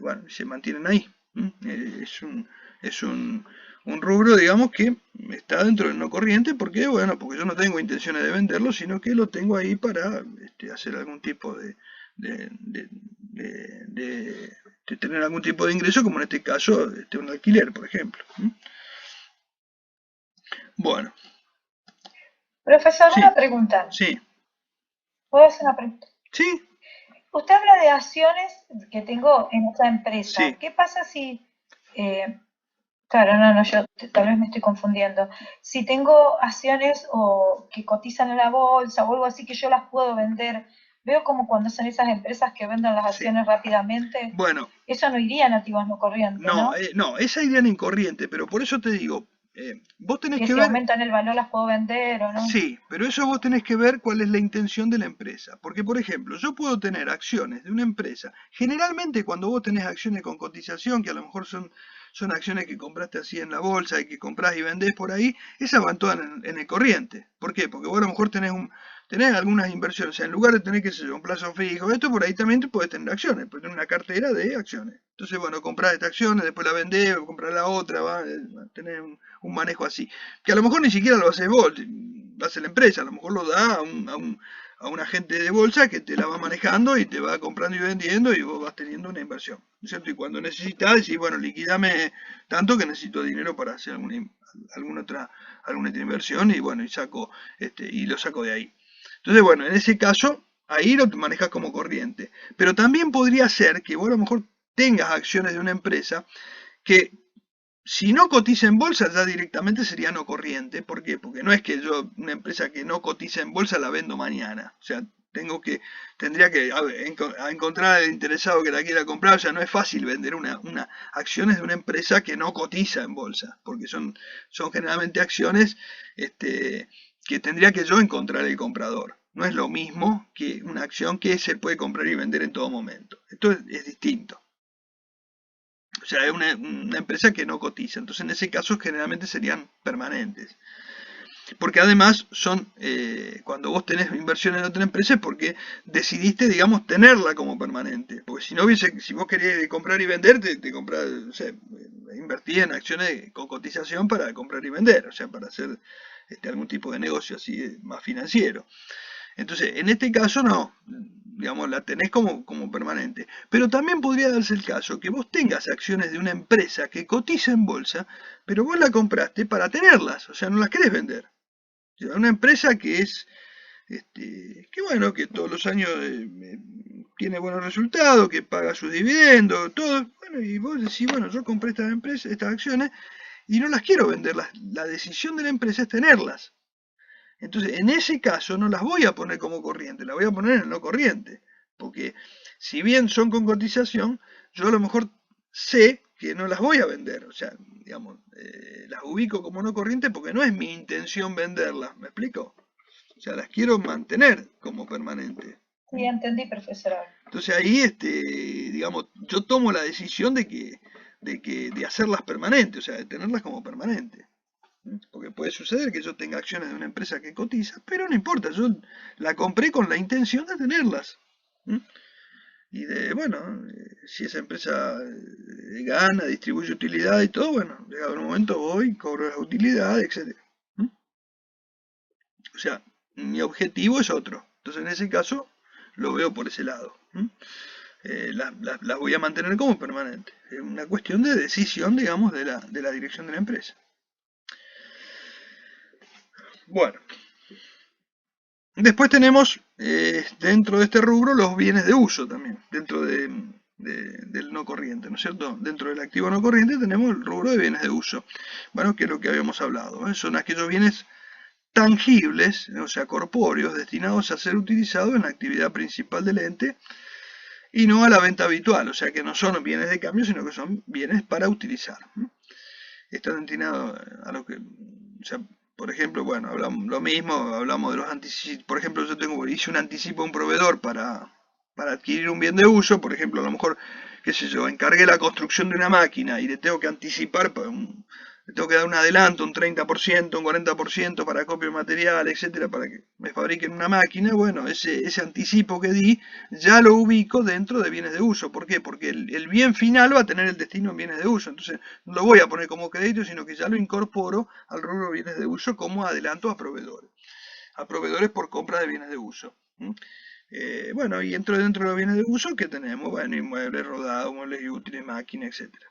bueno, se mantienen ahí. Es un rubro, digamos, que está dentro del no corriente porque, bueno, porque yo no tengo intenciones de venderlo, sino que lo tengo ahí para hacer algún tipo de tener algún tipo de ingreso, como en este caso, un alquiler, por ejemplo. Bueno, Profesor, sí, una pregunta. sí, ¿Puedo hacer una pregunta? sí, Usted habla de acciones que tengo en otra empresa. sí. ¿Qué pasa si, eh, claro, no, no, yo tal vez me estoy confundiendo. Si tengo acciones o que cotizan en la bolsa o algo así que yo las puedo vender, veo como cuando son esas empresas que venden las Sí. acciones rápidamente, Bueno, eso no iría en activos no corriente, no, ¿no? no, esa idea en incorriente, pero por eso te digo, vos tenés Que que si ver. aumentan el valor las puedo vender o no. Sí, pero eso vos tenés que ver cuál es la intención de la empresa. Porque, por ejemplo, yo puedo tener acciones de una empresa. Generalmente cuando vos tenés acciones con cotización, que a lo mejor son acciones que compraste así en la bolsa y que comprás y vendés por ahí, esas van todas en el corriente. ¿Por qué? Porque vos a lo mejor tenés algunas inversiones. O sea, en lugar de tener, qué sé yo, un plazo fijo, esto por ahí también te puedes tener acciones, puedes tener una cartera de acciones. Entonces, bueno, comprás estas acciones, después la vendés, o comprás la otra, va a tener un manejo así que a lo mejor ni siquiera lo haces vos, lo hace la empresa, a lo mejor lo da a un agente de bolsa que te la va manejando y te va comprando y vendiendo y vos vas teniendo una inversión, ¿no es cierto? Y cuando necesitas, decís, bueno, liquidame tanto que necesito dinero para hacer alguna otra inversión y bueno, y lo saco de ahí. Entonces, bueno, en ese caso, ahí lo manejas como corriente. Pero también podría ser que vos a lo mejor tengas acciones de una empresa que Si no cotiza en bolsa, ya directamente sería no corriente. ¿Por qué? Porque no es que yo, una empresa que no cotiza en bolsa, la vendo mañana. O sea, tendría que a encontrar al interesado que la quiera comprar. O sea, no es fácil vender acciones de una empresa que no cotiza en bolsa, porque son generalmente acciones que tendría que yo encontrar el comprador. No es lo mismo que una acción que se puede comprar y vender en todo momento. Esto es distinto. O sea, es una empresa que no cotiza. Entonces, en ese caso, generalmente serían permanentes. Porque además cuando vos tenés inversión en otra empresa es porque decidiste, digamos, tenerla como permanente. Porque si no hubiese, si vos querías comprar y vender, te comprás, o sea, invertí en acciones con cotización para comprar y vender, o sea, para hacer algún tipo de negocio así más financiero. Entonces, en este caso no, digamos, la tenés como permanente. Pero también podría darse el caso que vos tengas acciones de una empresa que cotiza en bolsa, pero vos la compraste para tenerlas, o sea, no las querés vender. O sea, una empresa que es, que bueno, que todos los años tiene buenos resultados, que paga sus dividendos, todo. Bueno, y vos decís, bueno, yo compré estas acciones y no las quiero vender. La decisión de la empresa es tenerlas. Entonces, en ese caso no las voy a poner como corriente, las voy a poner en no corriente. Porque si bien son con cotización, yo a lo mejor sé que no las voy a vender. O sea, digamos, las ubico como no corriente porque no es mi intención venderlas. ¿Me explico? O sea, las quiero mantener como permanente. Sí, entendí, profesor. Entonces ahí, digamos, yo tomo la decisión de hacerlas permanentes, o sea, de tenerlas como permanentes. Porque puede suceder que yo tenga acciones de una empresa que cotiza, pero no importa, yo la compré con la intención de tenerlas. Y bueno, si esa empresa gana, distribuye utilidad y todo, bueno, llegado un momento voy, cobro las utilidades, etc. O sea, mi objetivo es otro. Entonces en ese caso lo veo por ese lado. Las voy a mantener como permanentes. Es una cuestión de decisión, digamos, de la dirección de la empresa. Bueno, después tenemos dentro de este rubro los bienes de uso también, dentro del no corriente, ¿no es cierto? Dentro del activo no corriente tenemos el rubro de bienes de uso, bueno, que es lo que habíamos hablado, ¿eh? Son aquellos bienes tangibles, o sea, corpóreos, destinados a ser utilizados en la actividad principal del ente y no a la venta habitual, o sea, que no son bienes de cambio, sino que son bienes para utilizar. Están destinados a lo que, o sea, por ejemplo, bueno, hablamos lo mismo, hablamos de los anticipos. Por ejemplo, hice un anticipo a un proveedor para adquirir un bien de uso. Por ejemplo, a lo mejor, qué sé yo, encargué la construcción de una máquina y le tengo que anticipar, le tengo que dar un adelanto, un 30%, un 40% para copio de material, etcétera, para que me fabriquen una máquina. Bueno, ese anticipo que di ya lo ubico dentro de bienes de uso. ¿Por qué? Porque el bien final va a tener el destino en bienes de uso. Entonces, no lo voy a poner como crédito, sino que ya lo incorporo al rubro de bienes de uso como adelanto a proveedores. A proveedores por compra de bienes de uso. Bueno, y dentro de los bienes de uso, ¿qué tenemos? Bueno, inmuebles rodados, muebles y útiles, máquinas, etcétera.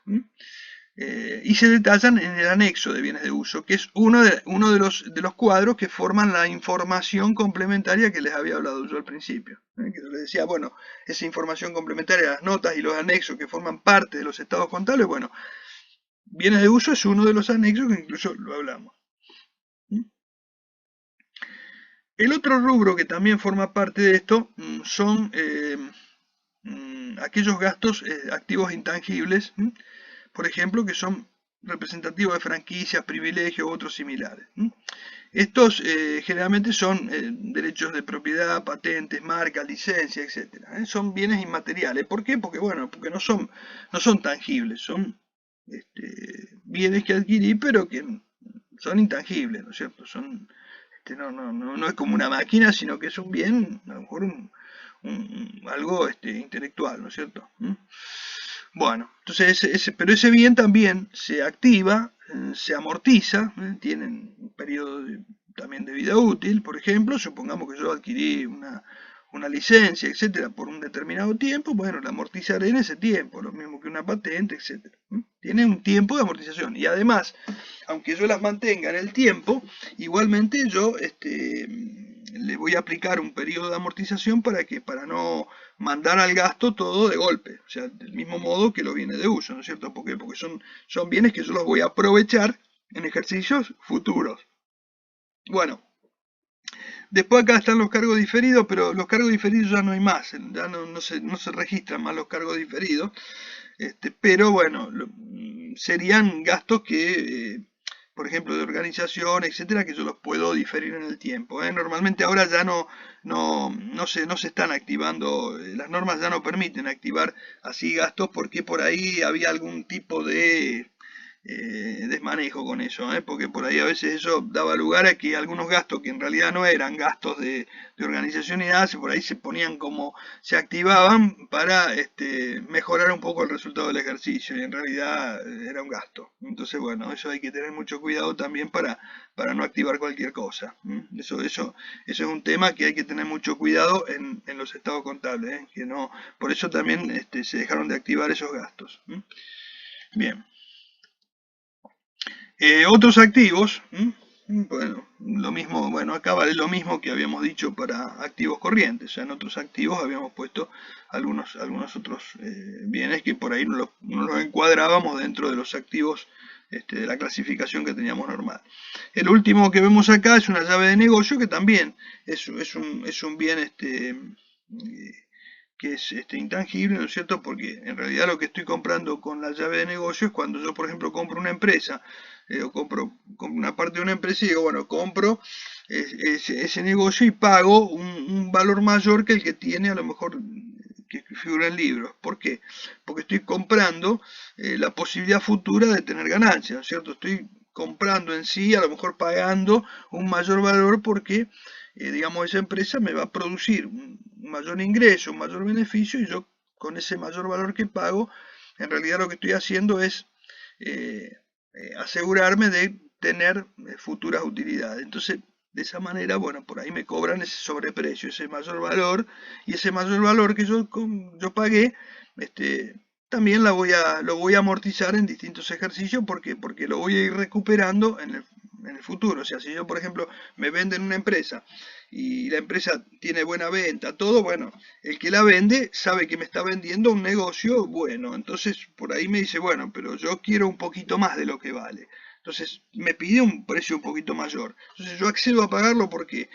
Y se detallan en el anexo de bienes de uso, que es uno de los cuadros que forman la información complementaria que les había hablado yo al principio. Que les decía, bueno, esa información complementaria, las notas y los anexos que forman parte de los estados contables, bueno, bienes de uso es uno de los anexos que incluso lo hablamos. El otro rubro que también forma parte de esto son aquellos gastos activos intangibles, por ejemplo, que son representativos de franquicias, privilegios u otros similares. Estos generalmente son derechos de propiedad, patentes, marcas, licencias, etc. Son bienes inmateriales. ¿Por qué? Porque, bueno, porque no son tangibles, son bienes que adquirí, pero que son intangibles, ¿no es cierto? No es como una máquina, sino que es un bien, a lo mejor algo intelectual, ¿no es cierto? Bueno, entonces pero ese bien también se activa, se amortiza, tienen un periodo también de vida útil. Por ejemplo, supongamos que yo adquirí una licencia, etcétera, por un determinado tiempo, bueno, la amortizaré en ese tiempo, lo mismo que una patente, etcétera. Tiene un tiempo de amortización y además, aunque yo las mantenga en el tiempo, igualmente yo le voy a aplicar un periodo de amortización para no mandar al gasto todo de golpe, o sea, del mismo modo que los bienes de uso, ¿no es cierto? Porque son bienes que yo los voy a aprovechar en ejercicios futuros. Bueno, después acá están los cargos diferidos, pero los cargos diferidos ya no hay más, ya no se registran más los cargos diferidos, pero bueno, serían gastos que, por ejemplo, de organización, etcétera, que yo los puedo diferir en el tiempo. Normalmente ahora ya no se están activando, las normas ya no permiten activar así gastos porque por ahí había algún tipo de desmanejo con eso, porque por ahí a veces eso daba lugar a que algunos gastos que en realidad no eran gastos de organización ni nada, por ahí se ponían como, se activaban para mejorar un poco el resultado del ejercicio y en realidad era un gasto. Entonces bueno, eso hay que tener mucho cuidado también para no activar cualquier cosa. Eso es un tema que hay que tener mucho cuidado en los estados contables, que no, por eso también se dejaron de activar esos gastos. Bien. Otros activos, bueno, lo mismo, bueno, acá vale lo mismo que habíamos dicho para activos corrientes, o sea, en otros activos habíamos puesto algunos otros bienes que por ahí no los encuadrábamos dentro de los activos de la clasificación que teníamos normal. El último que vemos acá es una llave de negocio que también es un bien que es intangible, ¿no es cierto? Porque en realidad lo que estoy comprando con la llave de negocio es cuando yo, por ejemplo, compro una empresa o compro una parte de una empresa y digo, bueno, compro ese negocio y pago un valor mayor que el que tiene a lo mejor que figura en libros. ¿Por qué? Porque estoy comprando la posibilidad futura de tener ganancias, ¿no es cierto? Estoy comprando en sí, a lo mejor pagando un mayor valor porque digamos, esa empresa me va a producir un mayor ingreso, un mayor beneficio y yo con ese mayor valor que pago, en realidad lo que estoy haciendo es asegurarme de tener futuras utilidades. Entonces, de esa manera, bueno, por ahí me cobran ese sobreprecio, ese mayor valor, y ese mayor valor que yo pagué, también lo voy a amortizar en distintos ejercicios porque lo voy a ir recuperando en el futuro. O sea, si yo, por ejemplo, me venden una empresa y la empresa tiene buena venta, todo, bueno, el que la vende sabe que me está vendiendo un negocio bueno. Entonces, por ahí me dice, bueno, pero yo quiero un poquito más de lo que vale. Entonces me pide un precio un poquito mayor. Entonces yo accedo a pagarlo porque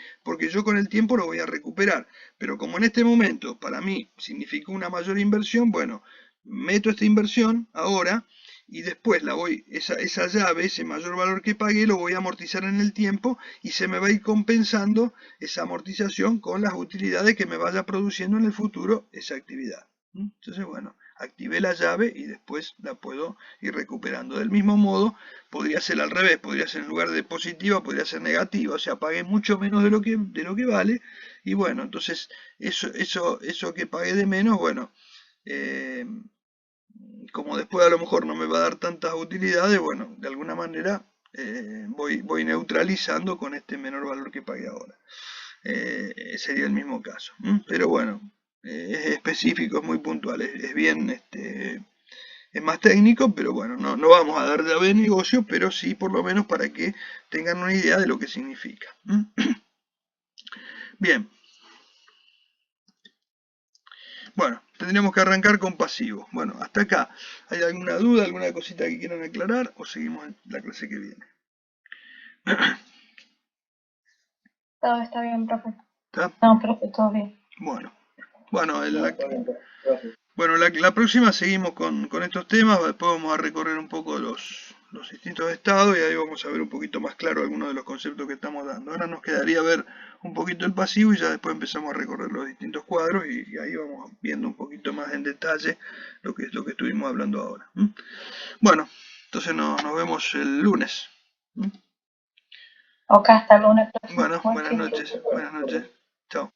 yo con el tiempo lo voy a recuperar. Pero como en este momento para mí significó una mayor inversión, bueno, meto esta inversión ahora y después esa llave, ese mayor valor que pagué, lo voy a amortizar en el tiempo y se me va a ir compensando esa amortización con las utilidades que me vaya produciendo en el futuro esa actividad. Entonces, bueno, activé la llave y después la puedo ir recuperando. Del mismo modo, podría ser al revés, podría ser en lugar de positiva, podría ser negativa, o sea, pagué mucho menos de lo que vale y bueno, entonces eso que pagué de menos, bueno, como después a lo mejor no me va a dar tantas utilidades, bueno, de alguna manera voy neutralizando con este menor valor que pagué ahora. Sería el mismo caso. Pero bueno, es específico, es muy puntual, es bien, es más técnico, pero bueno, no vamos a dar llave de negocio, pero sí por lo menos para que tengan una idea de lo que significa. Bien. Bueno, tendríamos que arrancar con pasivos. Bueno, hasta acá. ¿Hay alguna duda, alguna cosita que quieran aclarar o seguimos en la clase que viene? Todo está bien, profe. ¿Está? No, profe, todo bien. Bueno, la próxima seguimos con estos temas, después vamos a recorrer un poco los distintos estados y ahí vamos a ver un poquito más claro algunos de los conceptos que estamos dando. Ahora nos quedaría ver un poquito el pasivo y ya después empezamos a recorrer los distintos cuadros y ahí vamos viendo un poquito más en detalle lo que estuvimos hablando ahora. Bueno, entonces nos vemos el lunes. Ok, hasta el lunes, profe. Bueno, buenas noches. Chao.